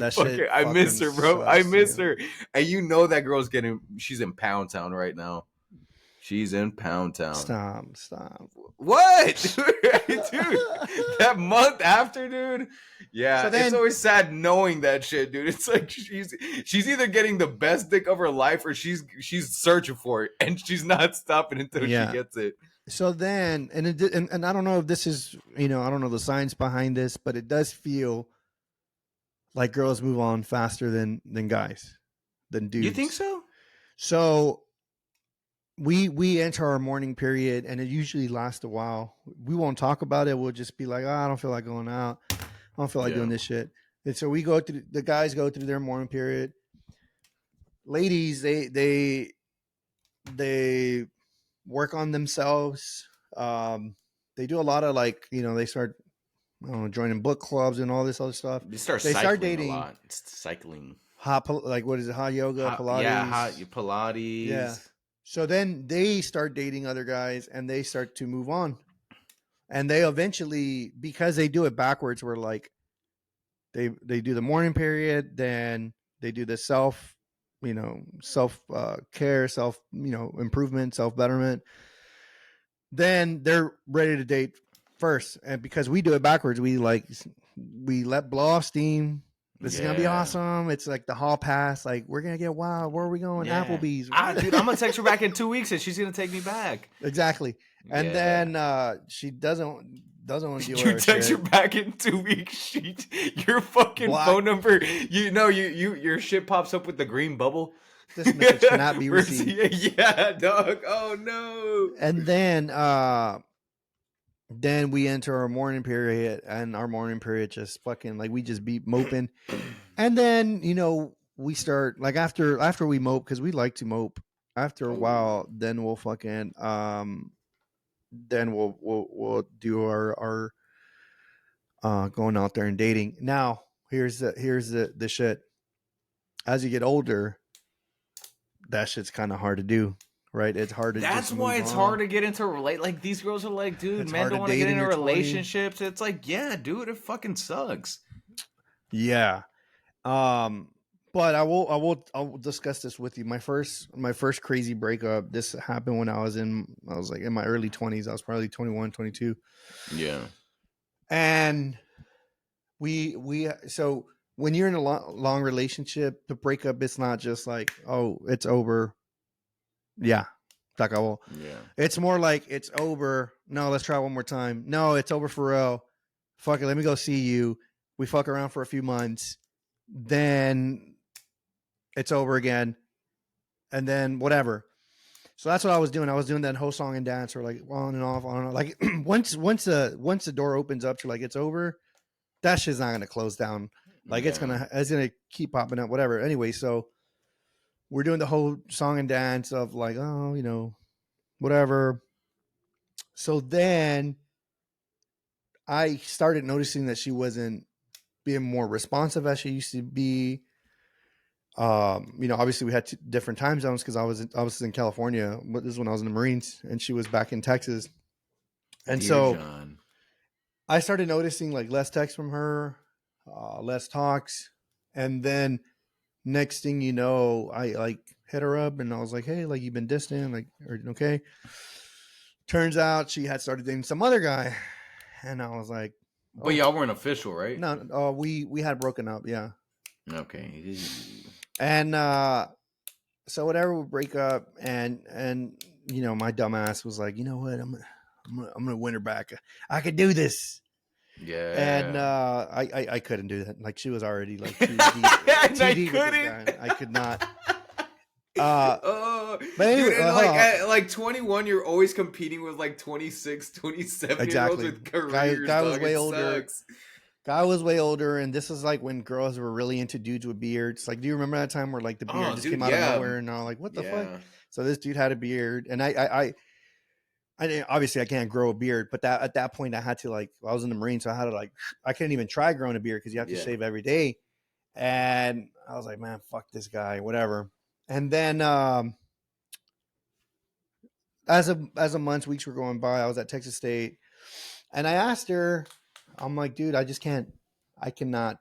miss her, bro. I miss her. And you know that girl's she's in Pound Town right now. She's in Pound Town. Stop. What? Dude, that month after, dude. Yeah, so it's always sad knowing that shit, dude. It's like she's either getting the best dick of her life or she's searching for it, and she's not stopping until she gets it. So then, and I don't know if this is, I don't know the science behind this, but it does feel like girls move on faster than guys, than dudes. You think so? So we enter our mourning period, and it usually lasts a while. We won't talk about it. We'll just be like, I don't feel like going out. I don't feel like doing this shit. And so the guys go through their mourning period. Ladies, they work on themselves. They do a lot of they start joining book clubs and all this other stuff. They start dating a lot. It's cycling. What is it? Hot yoga, Pilates. Yeah, Pilates. Yeah. So then they start dating other guys, and they start to move on. And they eventually, because they do it backwards, where like they do the mourning period, then they do the self care, self improvement, self betterment. Then they're ready to date first, and because we do it backwards, we let blow off steam. This is gonna be awesome. It's like the hall pass. Like, we're gonna get wild. Where are we going? Applebee's. Dude, I'm gonna text her back in 2 weeks, and she's gonna take me back. Exactly. And then she doesn't want to deal with her. You text her back in 2 weeks. Your fucking phone number. Your shit pops up with the green bubble. This message cannot be received. Yeah, dog. Oh no. And then we enter our mourning period, and our mourning period just fucking we just be moping. And then, we start after we mope, because we like to mope. After a while, then we'll fucking then we'll do our going out there and dating. Now, here's the shit. As you get older, that shit's kind of hard to do. Right, it's hard to. That's why it's hard to get into Like, these girls are like, dude, men don't want to get into relationships. 20s. It's like, yeah, dude, it fucking sucks. Yeah, but I'll discuss this with you. My first crazy breakup. This happened when I was in my early 20s. I was probably 21, 22. Yeah, and so when you're in a long relationship, the breakup, it's not just like, oh, it's over. Yeah. It's more like, it's over. No, let's try one more time. No, it's over for real. Fuck it. Let me go see you. We fuck around for a few months. Then it's over again. And then whatever. So that's what I was doing. I was doing that whole song and dance, or like on and off. Like once the door opens up to it's over, that shit's not going to close down. It's going to keep popping up, whatever. Anyway, so we're doing the whole song and dance of whatever. So then I started noticing that she wasn't being more responsive as she used to be. Obviously we had different time zones because I was in California. This is when I was in the Marines, and she was back in Texas. And Dear so John. I started noticing like less texts from her, less talks, and then next thing you know, I like hit her up and I was like, "Hey, like you've been distant, like, okay?" Turns out she had started dating some other guy, and I was like, But "Oh, y'all weren't official, right? no, we had broken up, yeah." Okay. And so whatever, we break up, and my dumbass was like, "You know what? I'm gonna win her back. I could do this." And Yeah. I couldn't do that. Like she was already like And too I deep with this guy. couldn't. I could not. Uh, Oh, but dude, anyway, and hold like on. at like 21, you're always competing with like 26, 27-year-olds Exactly. with careers, Guy was dog. way It older. sucks. Guy was way older, and this was like when girls were really into dudes with beards. Like, do you remember that time where like the beard Oh, just dude, came out of yeah. nowhere, and I was like, "What the fuck?" Yeah. So this dude had a beard, and I didn't, obviously I can't grow a beard, but that at that point I had to like, I was in the Marines, so I had to like, I couldn't even try growing a beard because you have to Yeah. shave every day. And I was like, man, fuck this guy, whatever. And then as the months, weeks were going by, I was at Texas State, and I asked her, I'm like, dude, I cannot,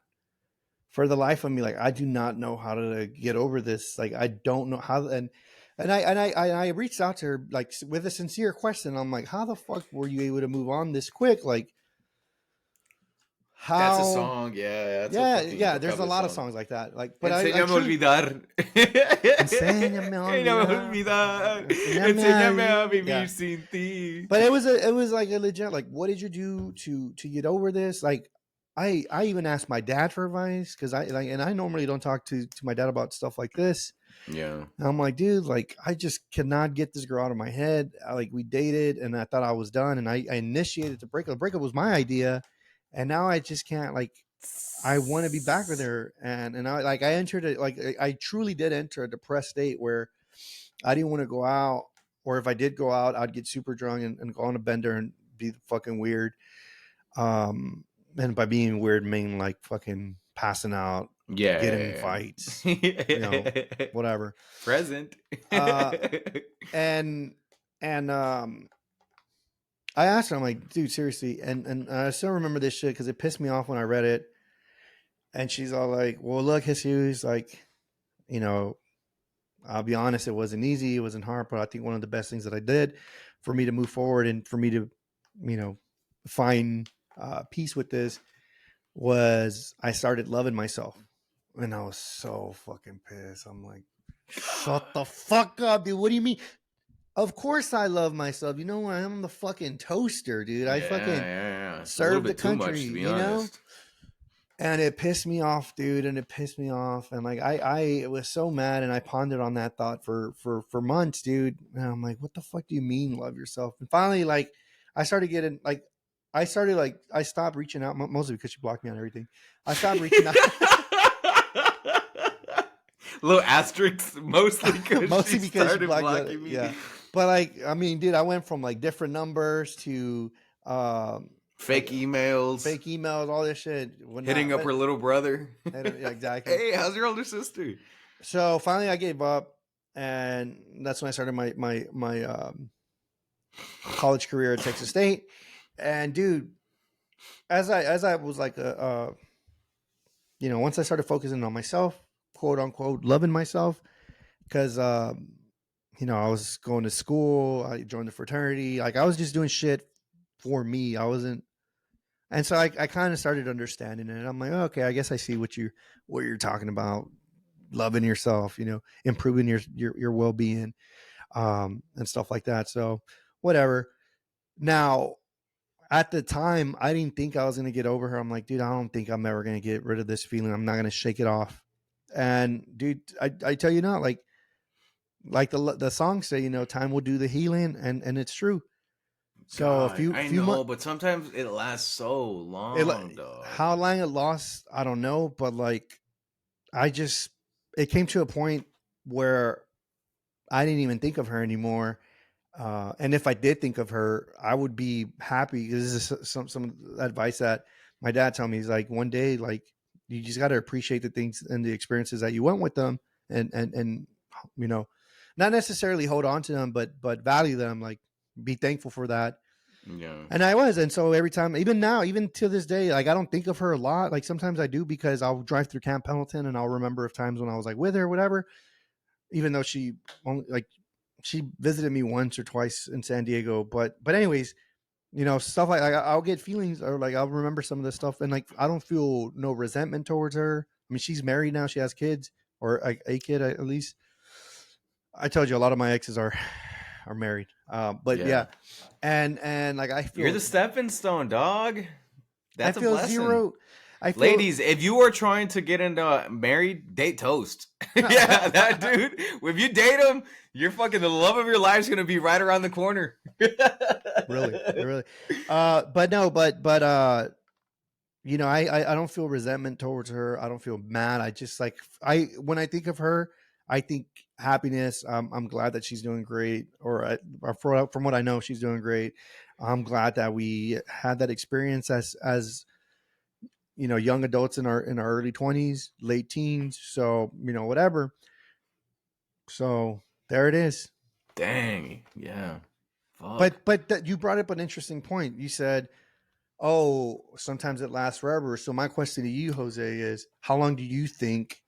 for the life of me, like I do not know how to get over this. Like I don't know how, and I reached out to her like with a sincere question. I'm like, how the fuck were you able to move on this quick? Like That's a how? song. Yeah, that's a Yeah, fucking yeah. There's a breakup lot of song. songs like that. Like, but I Enséñame a truly, olvidar. enséñame a Enséñame a olvidar, olvidar. enséñame a Enséñame a vivir. vivir Yeah. sin ti. But it was like a legit, like, what did you do to get over this? Like, I even asked my dad for advice because I normally don't talk to my dad about stuff like this. Yeah. And I'm like, dude, like I just cannot get this girl out of my head. Like we dated and I thought I was done, and I initiated the breakup. The breakup was my idea, and now I just can't, like, I want to be back with her, and I entered it, like I truly did enter a depressed state where I didn't want to go out, or if I did go out, I'd get super drunk and go on a bender and be fucking weird. And by being weird, mean like fucking passing out, getting in Yeah. fights, whatever. Present. Uh, and and I asked her, I'm like, dude, seriously, and I still remember this shit because it pissed me off when I read it. And she's all like, well, look, Jesus, like, you know, I'll be honest, it wasn't easy, it wasn't hard, but I think one of the best things that I did for me to move forward and for me to, you know, find peace with this was I started loving myself. And I was so fucking pissed. I'm like, shut the fuck up, dude. What do you mean? Of course I love myself. You know what? I'm the fucking toaster, dude. I fucking Yeah. It's a little serve the bit too country, much, to be you know? honest. And it pissed me off, dude. And it pissed me off. And like I was so mad, and I pondered on that thought for months, dude. And I'm like, what the fuck do you mean love yourself? And finally, like, I started getting like I stopped reaching out, mostly because she blocked me on everything. I stopped reaching out. Little asterisks, mostly because she started blocked blocking me. yeah. But like, I mean, dude, I went from like different numbers to Fake emails, fake emails, all this shit. hitting up her little brother. Yeah, exactly. Hey, how's your older sister? So finally, I gave up, and that's when I started my college career at Texas State. And dude, as I was like once I started focusing on myself, quote unquote, loving myself, because I was going to school, I joined the fraternity, like I was just doing shit for me. I wasn't, and so I kind of started understanding it. I'm like, oh, okay, I guess I see what you're talking about, loving yourself, improving your well being, and stuff like that. So whatever. Now, at the time, I didn't think I was going to get over her. I'm like, dude, I don't think I'm ever going to get rid of this feeling. I'm not going to shake it off. And dude, I tell you not, like the songs say, time will do the healing, and it's true. So God, a few I few know, months, but sometimes it lasts so long, dog. how long it lost, I don't know, but like it came to a point where I didn't even think of her anymore. And if I did think of her, I would be happy because this is some advice that my dad told me. He's like, one day, like you just got to appreciate the things and the experiences that you went with them, and you know, not necessarily hold on to them, but value them. Like be thankful for that. Yeah. And I was, and so every time, even now, even to this day, like I don't think of her a lot. Like sometimes I do because I'll drive through Camp Pendleton and I'll remember of times when I was like with her, whatever. Even though she only like she visited me once or twice in San Diego, but anyways, stuff like I'll get feelings or like I'll remember some of this stuff, and like I don't feel no resentment towards her. I mean, she's married now; she has kids or a kid at least. I told you a lot of my exes are married, but Yeah. yeah, and like You're the stepping stone, dog. I That's a feel blessing. zero. I feel Ladies, if you are trying to get into married, date Toast. Yeah, that dude. If you date him, you're fucking the love of your life is gonna be right around the corner. really. But no, but I don't feel resentment towards her. I don't feel mad. I just like when I think of her, I think happiness. I'm glad that she's doing great, from what I know, she's doing great. I'm glad that we had that experience as young adults in our early 20s, late teens. So whatever. So there it is. Dang. Yeah. Fuck. But you brought up an interesting point. You said, oh, sometimes it lasts forever. So my question to you, Jose, is how long do you think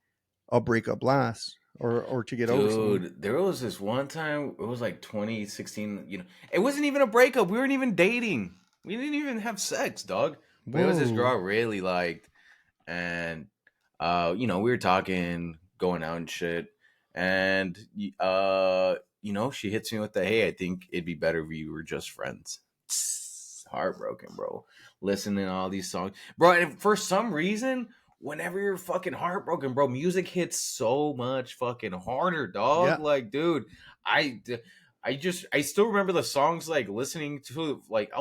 a breakup lasts or to get over someone? Dude, there was this one time, it was like 2016, it wasn't even a breakup. We weren't even dating. We didn't even have sex, dog. But it was this girl Whoa. I really liked. And we were talking, going out and shit. And she hits me with the, hey, I think it'd be better if you were just friends. Heartbroken, bro. Listening to all these songs. Bro, and for some reason, whenever you're fucking heartbroken, bro, music hits so much fucking harder, dog. Yeah. Like, dude, I I still remember the songs, like listening to, like,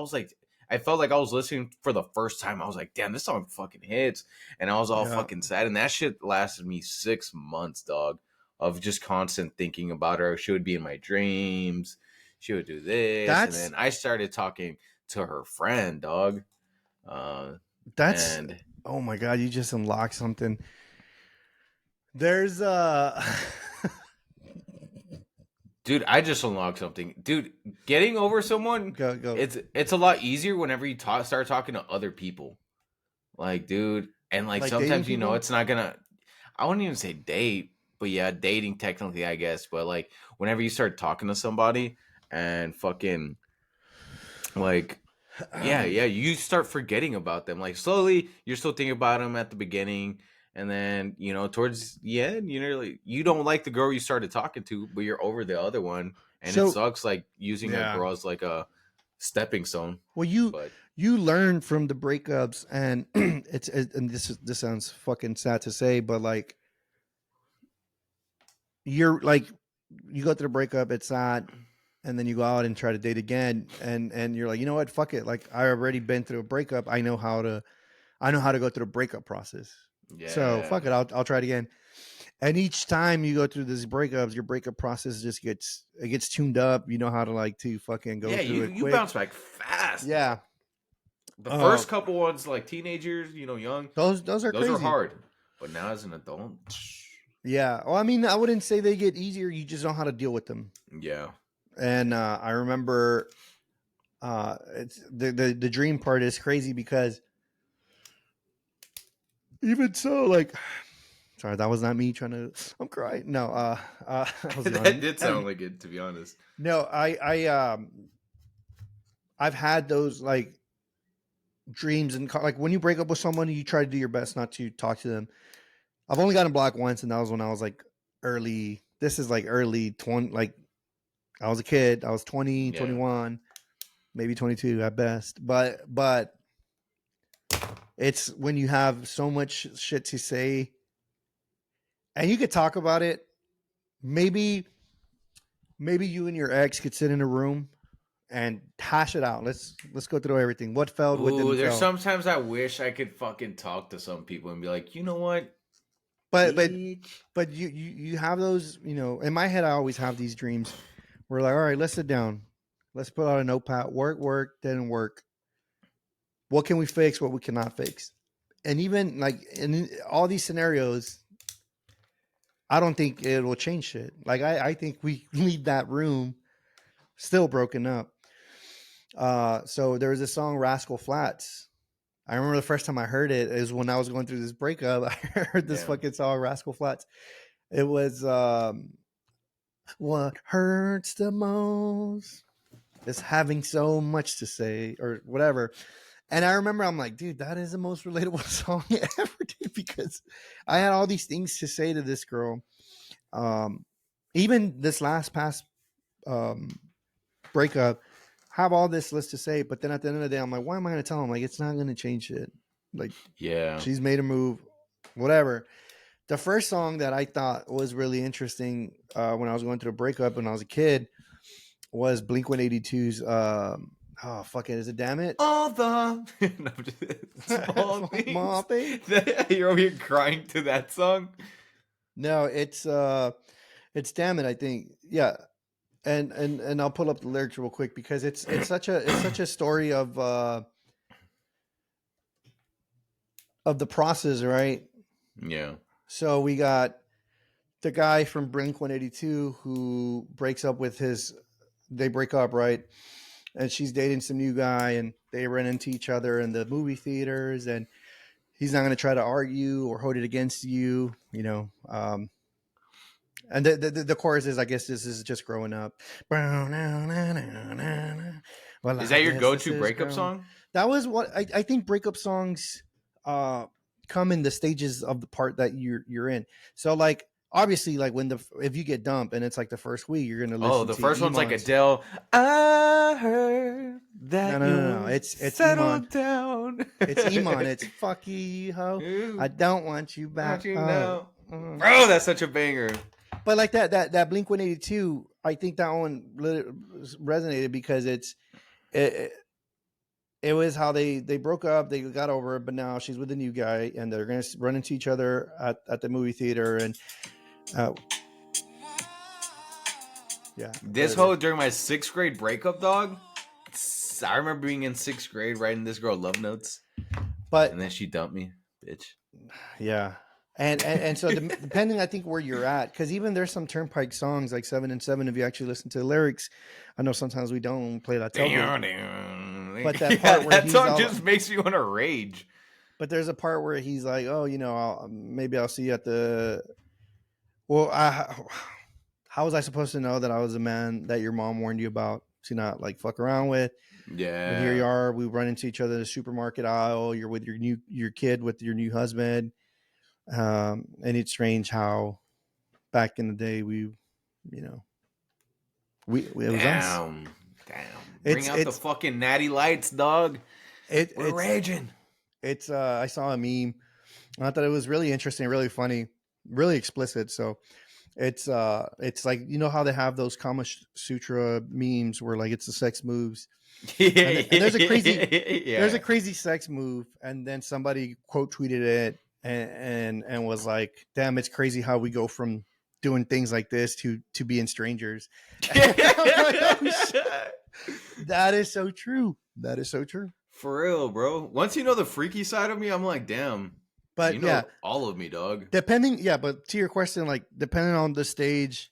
I felt like I was listening for the first time. I was like, damn, this song fucking hits. And I was all Yeah. fucking sad. And that shit lasted me 6 months, dog, of just constant thinking about her. She would be in my dreams. She would do this. And That's then I started talking to her friend, dog. that's And oh my god, you just unlocked something. There's dude, I just unlocked something. Dude, getting over someone, go. it's a lot easier whenever you start talking to other people. Like, dude, and like Like dating sometimes people? it's not gonna. I wouldn't even say date, but yeah, dating technically, I guess. But like, whenever you start talking to somebody and fucking like, yeah, you start forgetting about them. Like slowly, you're still thinking about them at the beginning, and then towards the end, like, you don't like the girl you started talking to, but you're over the other one, and it So sucks like using a yeah. girl as like a stepping stone. Well, you But you learn from the breakups, and and this sounds fucking sad to say, but like you're like you go through the breakup, it's sad, and then you go out and try to date again, and you're like, you know what, fuck it. Like I already been through a breakup. I know how to go through the breakup process. So yeah, fuck it, I'll try it again. And each time you go through these breakups, your breakup process just gets tuned up. You know how to like to fucking go yeah, through you it you quick. bounce back fast. Yeah. The Uh, first couple ones, like teenagers, young, those are those are crazy. hard. But now as an adult, Yeah. Well, I mean, I wouldn't say they get easier. You just know how to deal with them. yeah, And I remember it's the dream part is crazy because even so, like, sorry, that was not me trying to. I'm crying. No, I was that yawning. did sound like it, to be honest. No, I've had those like dreams and like when you break up with someone, you try to do your best not to talk to them. I've only gotten blocked once, and that was when I was like early. This is like early 20, like I was a kid. I was 20, Yeah, 21, maybe 22 at best. But it's when you have so much shit to say and you could talk about it. Maybe you and your ex could sit in a room and hash it out. Let's go through everything. What felt, what ooh, didn't there's felt. sometimes I wish I could fucking talk to some people and be like, you know what, But but bitch. but you have those, in my head I always have these dreams where like, all right, let's sit down. Let's put out a notepad. Work, didn't work. What can we fix? What we cannot fix? And even like in all these scenarios, I don't think it will change shit. Like I think we leave that room still broken up. So there was a song Rascal Flats. I remember the first time I heard it is when I was going through this breakup. I heard this fucking song Rascal Flats. It was what hurts the most is having so much to say or whatever. And I remember I'm like, dude, that is the most relatable song I ever did because I had all these things to say to this girl. Even this past breakup, have all this list to say, but then at the end of the day, I'm like, why am I going to tell him? Like, it's not going to change it. Like, she's made a move, whatever. The first song that I thought was really interesting when I was going through a breakup when I was a kid was Blink-182's oh fuck it, is it Damn It? All the small things. You're over here crying to that song. No, it's Damn It, I think. Yeah. And I'll pull up the lyrics real quick because it's such a story of the process, right? Yeah. So we got the guy from Blink-182 who breaks up with they break up, right? And she's dating some new guy and they run into each other in the movie theaters and he's not going to try to argue or hold it against you, you know. And the chorus is, I guess this is just growing up. Well, is that your go-to breakup song? That was what I think breakup songs come in the stages of the part that you're in. So like obviously like if you get dumped and it's like the first week, you're gonna listen. Oh, the first one's like Adele. I heard that no. It's settled Iman. down. It's Iman. It's fuck you ho. I don't want you back. Bro, that's such a banger. But like that Blink-182, I think that one resonated because it was how they broke up, they got over it, but now she's with a new guy and they're gonna run into each other at the movie theater and yeah. This whole during my 6th grade breakup, dog. I remember being in 6th grade writing this girl love notes, and then she dumped me, bitch. Yeah. And so depending, I think where you're at, because even there's some Turnpike songs like 7 and 7. If you actually listen to the lyrics, I know sometimes we don't play that. But that part where that song just makes you want to rage. But there's a part where he's like, "Oh, you know, maybe I'll see you at the." Well, how was I supposed to know that I was a man that your mom warned you about to not like fuck around with? Yeah. But here you are. We run into each other in the supermarket aisle. You're with your kid with your new husband. And it's strange how back in the day it was us. Damn. Bring out the fucking natty lights, dog. We're raging. It's I saw a meme. I thought it was really interesting, really funny, really explicit. So it's like, you know how they have those Kama Sutra memes where like it's the sex moves. And there's a crazy sex move, and then somebody quote tweeted it and was like, damn, it's crazy how we go from doing things like this to being strangers. Like, oh, that is so true. That is so true. For real, bro. Once you know the freaky side of me, I'm like, damn. But you know all of me, dog. But to your question, like depending on the stage,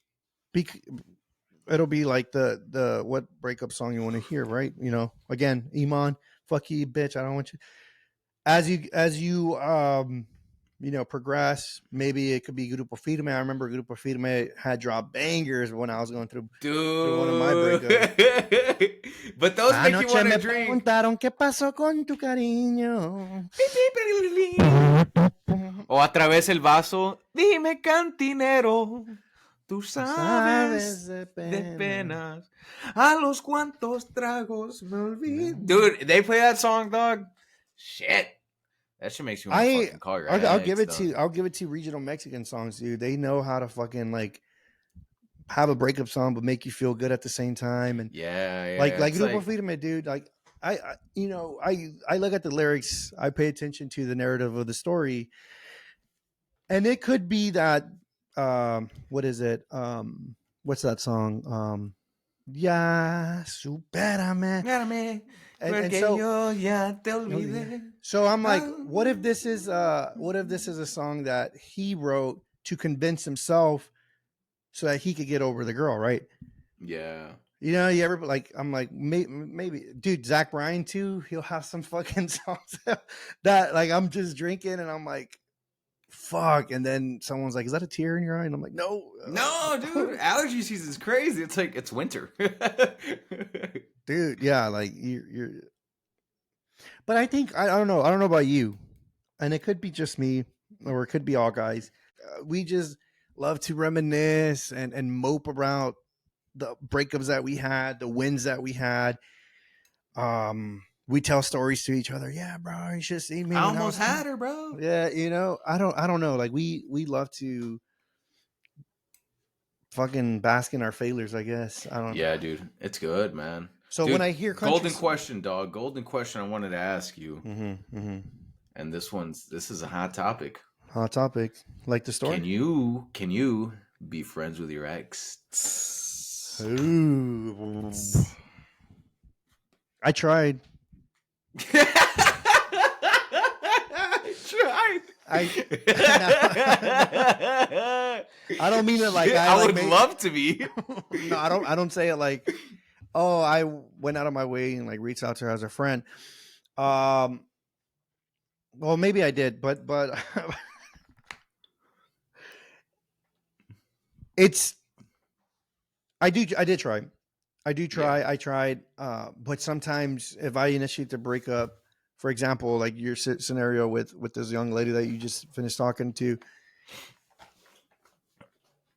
it'll be like the what breakup song you want to hear, right? You know, again, Iman, fuck you, bitch, I don't want you. As you progress, maybe it could be Grupo Firme. I remember Grupo Firme had dropped bangers when I was going through one of my breakups. But those make you want to drink. Preguntaron qué pasó con tu cariño. O a través el vaso, dime cantinero, tú sabes de penas, a los cuantos tragos me olvido. Dude, they play that song, dog. Shit. That shit makes you want to fucking call your ex. I'll give it to regional Mexican songs, dude. They know how to fucking like have a breakup song but make you feel good at the same time. And like Grupo Firme, dude. Like I look at the lyrics, I pay attention to the narrative of the story, and it could be that what is it? What's that song? Ya, supérame. Mírame, And porque so, yo ya te oh, yeah. olvidé. So I'm like, Ah. what if this is a song that he wrote to convince himself so that he could get over the girl, right? Yeah. You know, you ever like? I'm like, maybe, dude. Zach Bryan too. He'll have some fucking songs that, like, I'm just drinking and I'm like, fuck. And then someone's like, "Is that a tear in your eye?" And I'm like, "No, No, dude, allergy season is crazy. It's like it's winter. dude." Yeah, like you're. But I think I don't know. I don't know about you, and it could be just me, or it could be all guys. We just love to reminisce and mope about the breakups that we had, the wins that we had. We tell stories to each other. Yeah, bro, you should see me I when I almost was had her, bro. Yeah, you know, I don't know. Like we love to fucking bask in our failures, I guess. I don't know. Yeah, dude, it's good, man. So when Dude, I hear country, golden question, dog. Golden question I wanted to ask you. mm-hmm. And this is a hot topic. Hot topic, like the story. Can you be friends with your ex? Ooh, I tried. Tried. I don't mean it like I like would love to be. No, I don't say it like, oh, I went out of my way and like reached out to her as a friend. Well, maybe I did, but it's I did try. I do try. Yeah. I tried, but sometimes if I initiate the breakup, for example, like your scenario with this young lady that you just finished talking to,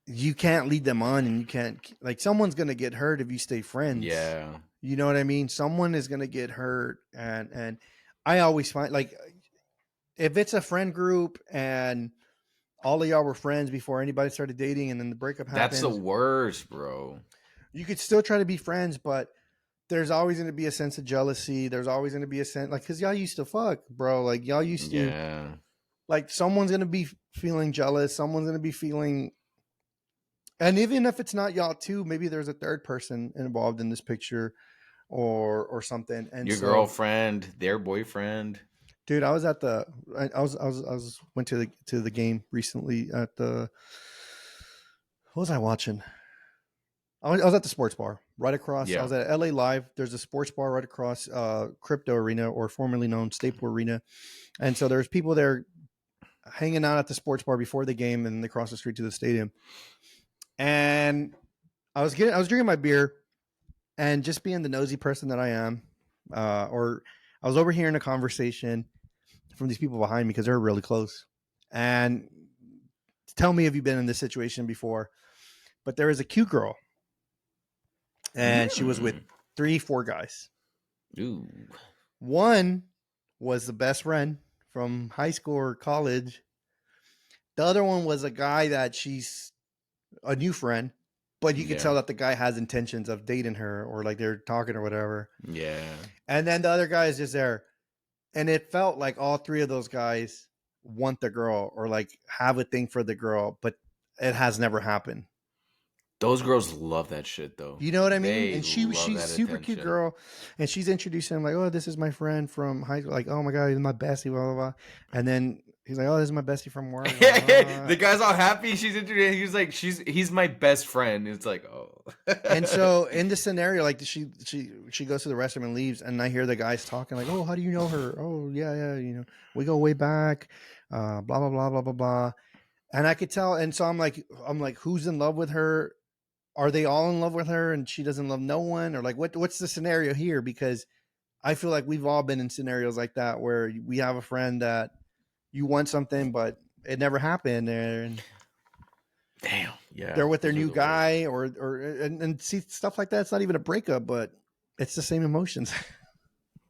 you can't lead them on, and you can't, like, someone's gonna get hurt if you stay friends. Yeah. You know what I mean? Someone is gonna get hurt, and I always find, like, if it's a friend group and all of y'all were friends before anybody started dating, and then the breakup That's the happens, worst, bro. you could still try to be friends, but there's always going to be a sense of jealousy. There's always going to be a sense, like, because y'all used to fuck, bro. Like, y'all used to, Yeah. like, someone's going to be feeling jealous. Someone's going to be feeling, and even if it's not y'all too, maybe there's a third person involved in this picture or something. And Your so, girlfriend, their boyfriend. dude, I was at the, went to the game recently at the, what was I watching? I was at the sports bar right across. I Yeah. was at LA Live. There's a sports bar right across Crypto Arena, or formerly known Staple Arena. And so there's people there hanging out at the sports bar before the game, and they cross the street to the stadium. And I was drinking my beer, and just being the nosy person that I am, or I was overhearing a conversation from these people behind me because they're really close. And tell me if you've been in this situation before, but there was a cute girl, and she was with 3-4 guys. Ooh. One was the best friend from high school or college. The other one was a guy that she's a new friend, but you could tell that the guy has intentions of dating her, or like they're talking or whatever. Yeah. And then the other guy is just there. And it felt like all three of those guys want the girl, or like have a thing for the girl, but it has never happened. Those girls love that shit, though. You know what I mean? They And she's super attention. cute girl, and she's introducing him like, "Oh, this is my friend from high school." Like, "Oh my god, he's my bestie." Blah blah blah. And then he's like, "Oh, this is my bestie from work." The guy's all happy. She's introduced. He's like, he's my best friend. It's like, oh. And so in the scenario, like, she goes to the restroom and leaves, and I hear the guys talking like, "Oh, how do you know her?" "Oh, yeah, you know, we go way back." Blah blah blah blah blah blah. And I could tell, and so I'm like, who's in love with her? Are they all in love with her and she doesn't love no one? Or like, what's the scenario here? Because I feel like we've all been in scenarios like that where we have a friend that you want something, but it never happened. And damn, yeah, they're with their new guy, and see, stuff like that. It's not even a breakup, but it's the same emotions.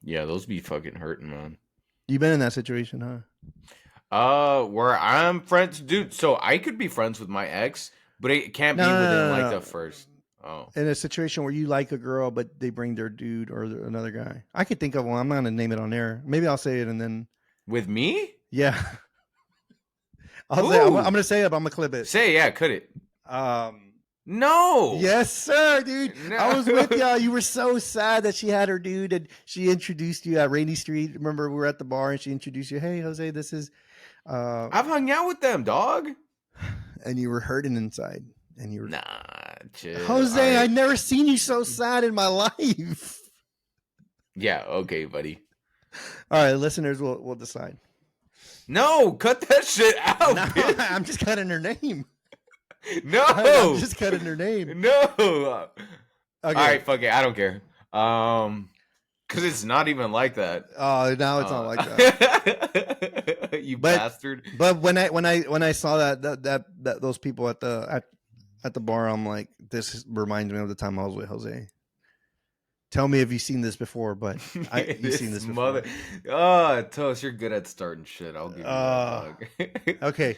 Yeah, those be fucking hurting, man. You've been in that situation, huh? Where I'm friends, dude. So I could be friends with my ex, but it can't be within like the first. Oh, in a situation where you like a girl, but they bring their dude or another guy. I could think of one. I'm not gonna name it on air. Maybe I'll say it and then. With me? Yeah. I'm gonna say it, but I'm gonna clip it. Say, yeah, could it? No. Yes, sir, dude. No. I was with y'all. You were so sad that she had her dude and she introduced you at Rainy Street. Remember, we were at the bar and she introduced you. Hey, Jose, this is. I've hung out with them, dog. And you were hurting inside. And you were. Nah, chill. Jose, right. I've never seen you so sad in my life. Yeah, okay, buddy. All right, listeners will decide. No, cut that shit out. No, bitch. I'm just cutting her name. No, I'm just cutting her name. No. Okay. All right, fuck it. I don't care. Because it's not even like that. Oh, now it's not like that. You bastard. But when I saw that those people at the bar, I'm like, this reminds me of the time I was with Jose. Tell me if you've seen this before, but you've seen this before. Toast, you're good at starting shit. I'll give you that, dog. Okay.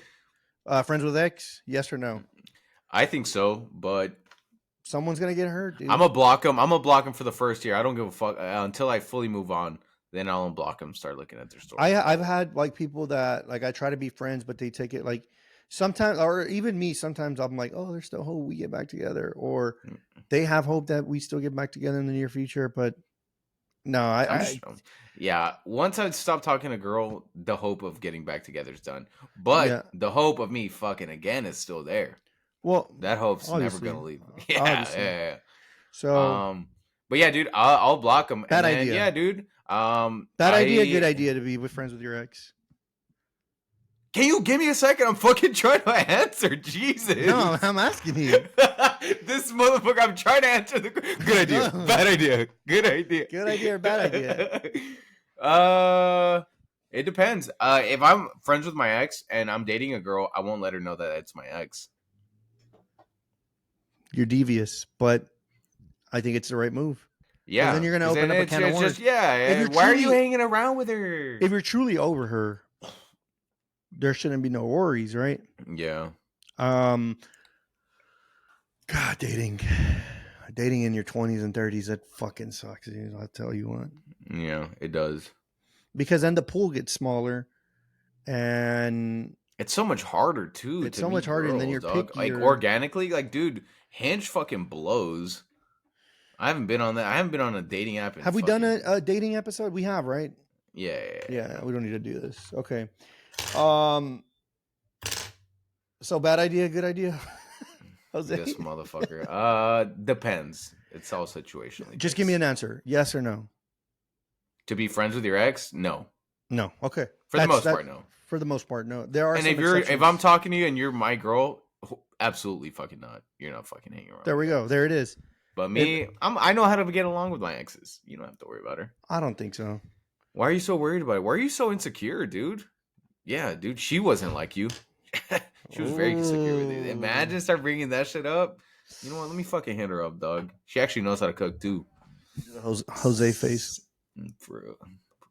Friends with ex? Yes or no? I think so, but someone's gonna get hurt, dude. I'm gonna block them. I'm gonna block them for the first year. I don't give a fuck until I fully move on. Then I'll unblock them. Start looking at their story. I've had like people that like I try to be friends, but they take it like sometimes, or even me. Sometimes I'm like, oh, there's still hope we get back together, or they have hope that we still get back together in the near future. But no, yeah. Once I stop talking to a girl, the hope of getting back together is done. But the hope of me fucking again is still there. Well, that hope's obviously. never gonna leave. Yeah. So, but yeah, dude, I'll block them. Bad idea. Yeah, dude. Bad idea. Good idea to be with friends with your ex. Can you give me a second? I'm fucking trying to answer. Jesus. No, I'm asking you. This motherfucker, I'm trying to answer the good idea. Bad idea. Good idea. Good idea or bad idea? It depends. If I'm friends with my ex and I'm dating a girl, I won't let her know that it's my ex. You're devious, but I think it's the right move. Yeah. Then you're gonna open up a can of worms. Why are you hanging around with her? If you're truly over her, there shouldn't be no worries, right? Yeah. God, dating in your 20s and 30s, that fucking sucks, dude. I'll tell you what. Yeah, it does. Because then the pool gets smaller, and it's so much harder too. It's so much harder, and then you're like organically, like, dude, Hinge fucking blows. I haven't been on that. I haven't been on a dating app. Have we done a dating episode? We have, right? Yeah. We don't need to do this. Okay. So bad idea, good idea. Jose? This motherfucker. Depends. It's all situational. Just give me an answer. Yes or no? To be friends with your ex? No. No. Okay. For the most part, no. For the most part, no. There are. And if I'm talking to you and you're my girl, absolutely fucking not. You're not fucking hanging around. There we go. There it is. But me, I know how to get along with my exes. You don't have to worry about her. I don't think so. Why are you so worried about it? Why are you so insecure, dude? Yeah, dude, she wasn't like you. She was very insecure with you. Imagine start bringing that shit up. You know what? Let me fucking hit her up, dog. She actually knows how to cook too. Jose face. For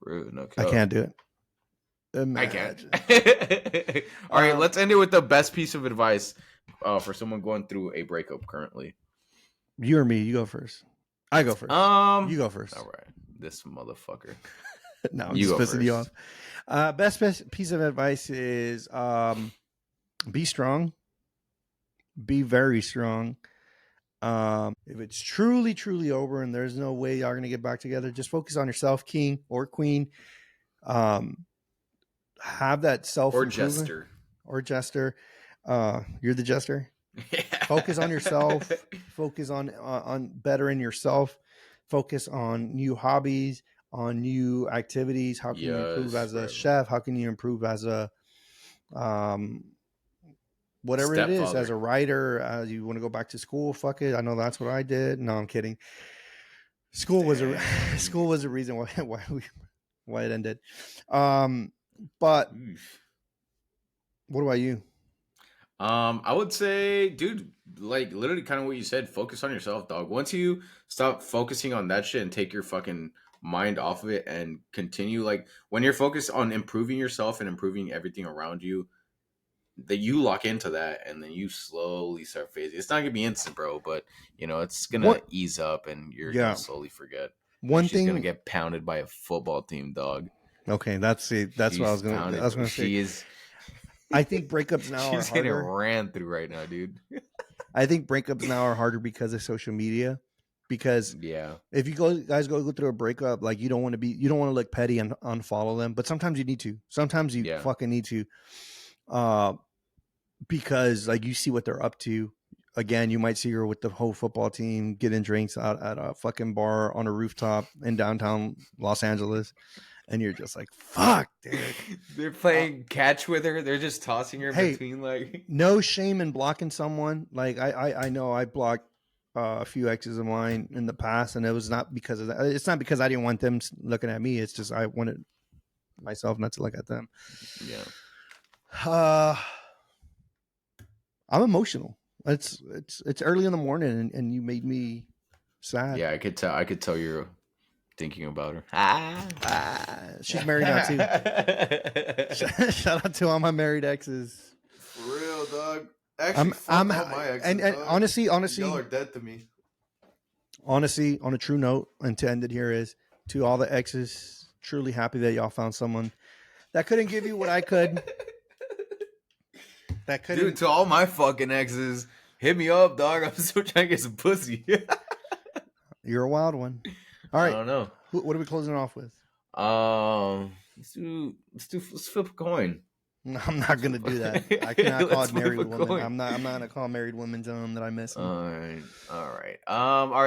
real, no I can't do it. Imagine. I can't. All right, let's end it with the best piece of advice for someone going through a breakup currently. You or me? You go first. I go first. You go first. All right, this motherfucker. No, I'm just pissing you off. Best piece of advice is be strong. Be very strong. If it's truly, truly over and there's no way y'all are gonna get back together, just focus on yourself, king or queen. Have that self or jester. You're the jester. Yeah. Focus on yourself. Focus on bettering yourself. Focus on new hobbies, on new activities. How can you improve as a chef? How can you improve as a whatever it is, as a writer? You want to go back to school? Fuck it. I know that's what I did. No, I'm kidding. School was a reason why it ended. But what about you? I would say, dude, like literally kind of what you said, focus on yourself, dog. Once you stop focusing on that shit and take your fucking mind off of it and continue, like when you're focused on improving yourself and improving everything around you, that you lock into that and then you slowly start phasing. It's not gonna be instant, bro, but you know, it's gonna ease up and you're gonna slowly forget. She's gonna get pounded by a football team, dog. Okay, that's what I was gonna say. I think breakups now are She's getting harder. ran through right now, dude. I think breakups now are harder because of social media. Because if you guys go through a breakup, like you don't want to look petty and unfollow them, but sometimes you need to. Sometimes you fucking need to, because like you see what they're up to. Again, you might see her with the whole football team getting drinks out at a fucking bar on a rooftop in downtown Los Angeles, and you're just like, "Fuck, dude." They're playing catch with her. They're just tossing her between like. No shame in blocking someone. Like I know I blocked a few exes of mine in the past, and it was not because of that. It's not because I didn't want them looking at me. It's just I wanted myself not to look at them. Yeah. I'm emotional. It's early in the morning, and you made me sad. Yeah, I could tell you're thinking about her. She's married now too. Shout out to all my married exes. For real, dog. Actually, I'm all my exes. And honestly, y'all are dead to me. Honestly, on a true note, and to end it here is to all the exes, truly happy that y'all found someone that couldn't give you what I could. That couldn't. Dude, to all my fucking exes, hit me up, dog. I'm still trying to get some pussy. You're a wild one. All right. I don't know. What are we closing off with? Let's flip a coin. No, I'm not gonna do that. I cannot call it married women. I'm not gonna call married women that I miss them. All right.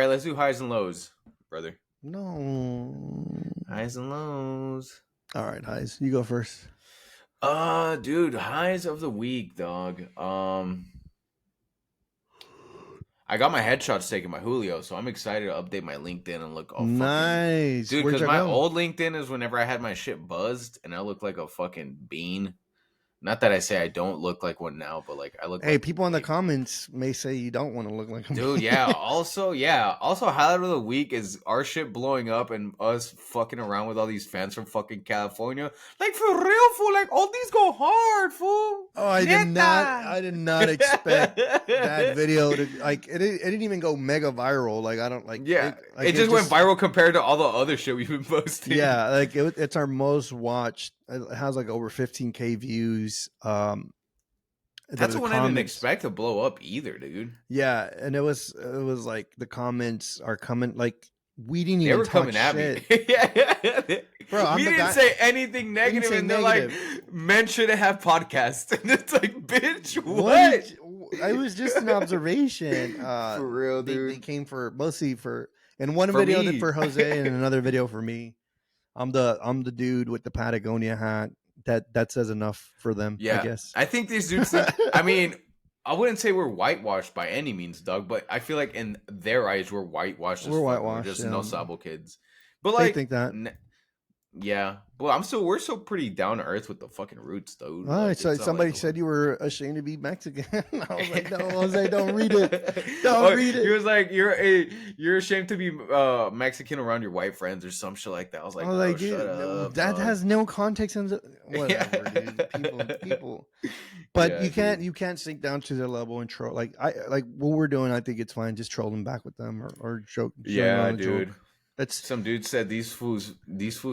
Let's do highs and lows, brother. No. Highs and lows. All right, highs. You go first. Dude, highs of the week, dog. I got my headshots taken by Julio, so I'm excited to update my LinkedIn and look all nice. Dude, because my old LinkedIn is whenever I had my shit buzzed and I look like a fucking bean. Not that I say I don't look like one now, but like I look. Hey, like, people in the comments may say you don't want to look like a dude. Yeah. Also, highlight of the week is our shit blowing up and us fucking around with all these fans from fucking California. Like for real, fool. Like all these go hard, fool. Oh, I did not expect that video to like. It didn't even go mega viral. Like I don't like. Yeah, it just went viral compared to all the other shit we've been posting. Yeah, like it's our most watched. It has like over 15K views. That's what I didn't expect to blow up either, dude. Yeah, and it was like the comments are coming. Like we didn't even. They were coming at me. Yeah. Bro, we didn't say anything negative, and they're like, "Men shouldn't have podcasts," and it's like, "Bitch, what?" I was just an observation. For real, dude. They came mostly for in one video for Jose and another video for me. I'm the dude with the Patagonia hat. That says enough for them. Yeah, I guess. I think these dudes. I mean, I wouldn't say we're whitewashed by any means, Doug, but I feel like in their eyes we're whitewashed. We're whitewashed. We're just no sabo kids. But like, they think that. Yeah, well, we're still pretty down to earth with the fucking roots, though. All right, so somebody said you were ashamed to be Mexican. I was like, no, Jose, don't read it. Don't read it. He was like, you're ashamed to be Mexican around your white friends or some shit like that. I was like, dude, shut up. That has no context in whatever, dude. People. But you can't sink down to their level and troll. Like what we're doing, I think it's fine. Just trolling back with them or joke. Yeah, dude. Joke. Some dude said these fools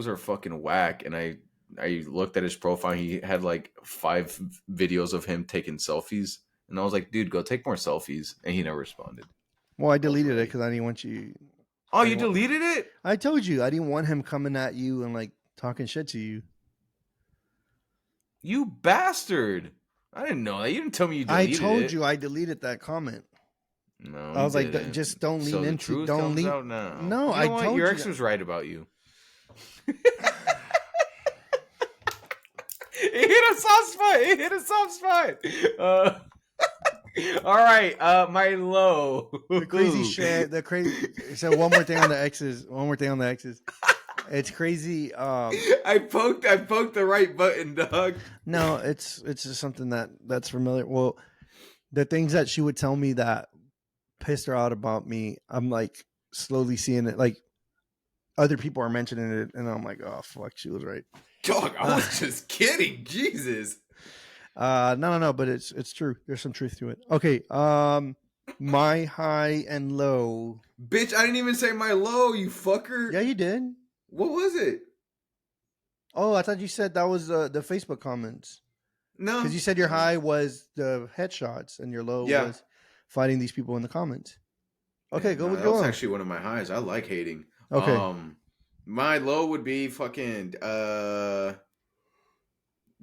are fucking whack, and I looked at his profile. He had like 5 videos of him taking selfies, and I was like, dude, go take more selfies, and he never responded. Well, I deleted it because I didn't want you. Oh, you deleted it? I told you I didn't want him coming at you and like talking shit to you. You bastard! I didn't know that. You didn't tell me you deleted it. I told you I deleted that comment. No, I was like, just don't lean into. Don't lean. No, I told you. Your ex was right about you. It hit a soft spot. All right, my low. The crazy shit. So one more thing on the exes. It's crazy. I poked the right button, dog. No, it's just something that's familiar. Well, the things that she would tell me that pissed her out about me, I'm like slowly seeing it. Like other people are mentioning it, and I'm like, oh fuck, she was right. Dog, I was just kidding. Jesus. No, but it's true. There's some truth to it. Okay. My high and low. Bitch, I didn't even say my low, you fucker. Yeah, you did. What was it? Oh, I thought you said that was the Facebook comments. No, because you said your high was the headshots and your low was fighting these people in the comments. Okay, go that was on. actually one of my highs. I like hating. Okay. My low would be fucking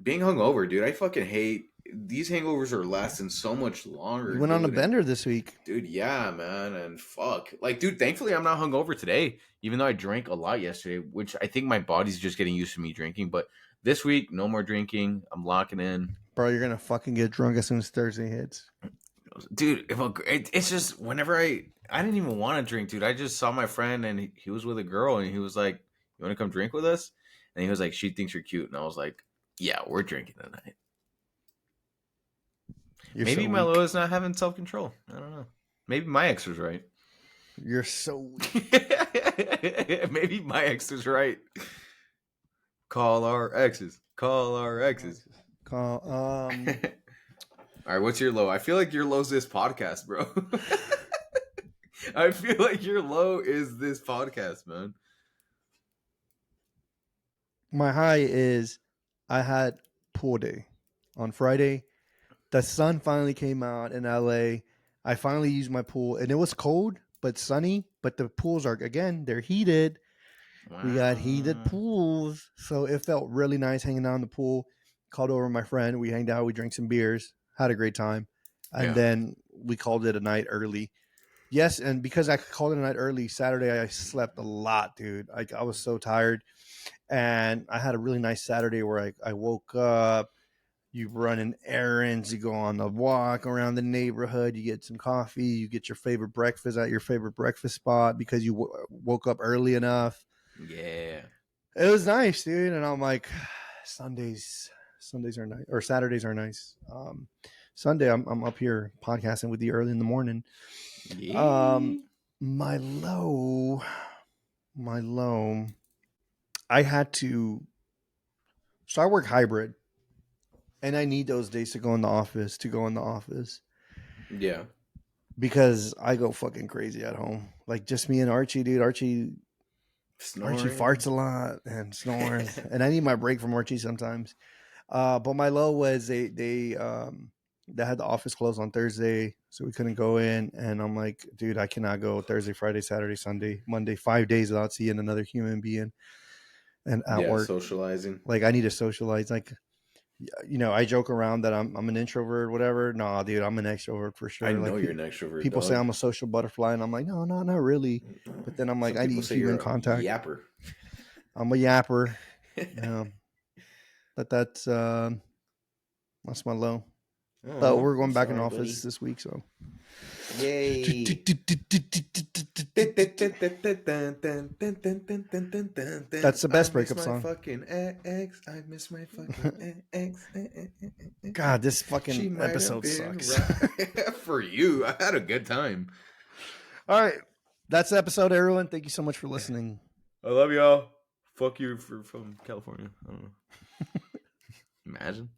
being hungover, dude. I fucking hate these hangovers are lasting so much longer. You went on a bender this week. Dude, yeah, man, and fuck. Like, dude, thankfully I'm not hungover today, even though I drank a lot yesterday, which I think my body's just getting used to me drinking. But this week, no more drinking. I'm locking in. Bro, you're gonna fucking get drunk as soon as Thursday hits. Dude, it's just whenever I didn't even want to drink, dude. I just saw my friend and he was with a girl and he was like, "You want to come drink with us?" And he was like, "She thinks you're cute." And I was like, "Yeah, we're drinking tonight." Maybe so my low is not having self-control. I don't know. Maybe my ex was right. You're so weak. Maybe my ex was right. Call our exes. Call our exes. Call All right, what's your low? I feel like your low's this podcast, bro. I feel like your low is this podcast, man. My high is I had pool day on Friday. The sun finally came out in LA. I finally used my pool and it was cold but sunny, but the pools are again, they're heated. Wow. We got heated pools. So it felt really nice hanging out in the pool. Called over my friend. We hanged out, we drank some beers, had a great time. And then we called it a night early. Yes, and because I called it a night early, Saturday I slept a lot, dude. I was so tired. And I had a really nice Saturday where I woke up, you run errands, you go on the walk around the neighborhood, you get some coffee, you get your favorite breakfast at your favorite breakfast spot because you woke up early enough. Yeah. It was nice, dude. And I'm like, Sundays are nice, or Saturdays are nice. Sunday, I'm up here podcasting with you early in the morning. Yeah. My low, I had to. So I work hybrid, and I need those days to go in the office. Yeah. Because I go fucking crazy at home. Like just me and Archie, dude. Archie farts a lot and snores, and I need my break from Archie sometimes. But my low was they had the office closed on Thursday, so we couldn't go in. And I'm like, dude, I cannot go Thursday, Friday, Saturday, Sunday, Monday, 5 days without seeing another human being. And at work, socializing. Like I need to socialize. Like, you know, I joke around that I'm an introvert, whatever. Nah, dude, I'm an extrovert for sure. I know you're an extrovert. People say I'm a social butterfly, and I'm like, no, not really. But then I'm like, I need human contact. Yapper. I'm a yapper. But that's my low. But we're going back in office this week, so yay! That's the best breakup song. Fucking ex, I miss my fucking ex. God, this fucking episode sucks. For you, I had a good time. All right, that's the episode, everyone. Thank you so much for listening. I love y'all. Fuck you from California. I don't know. Imagine.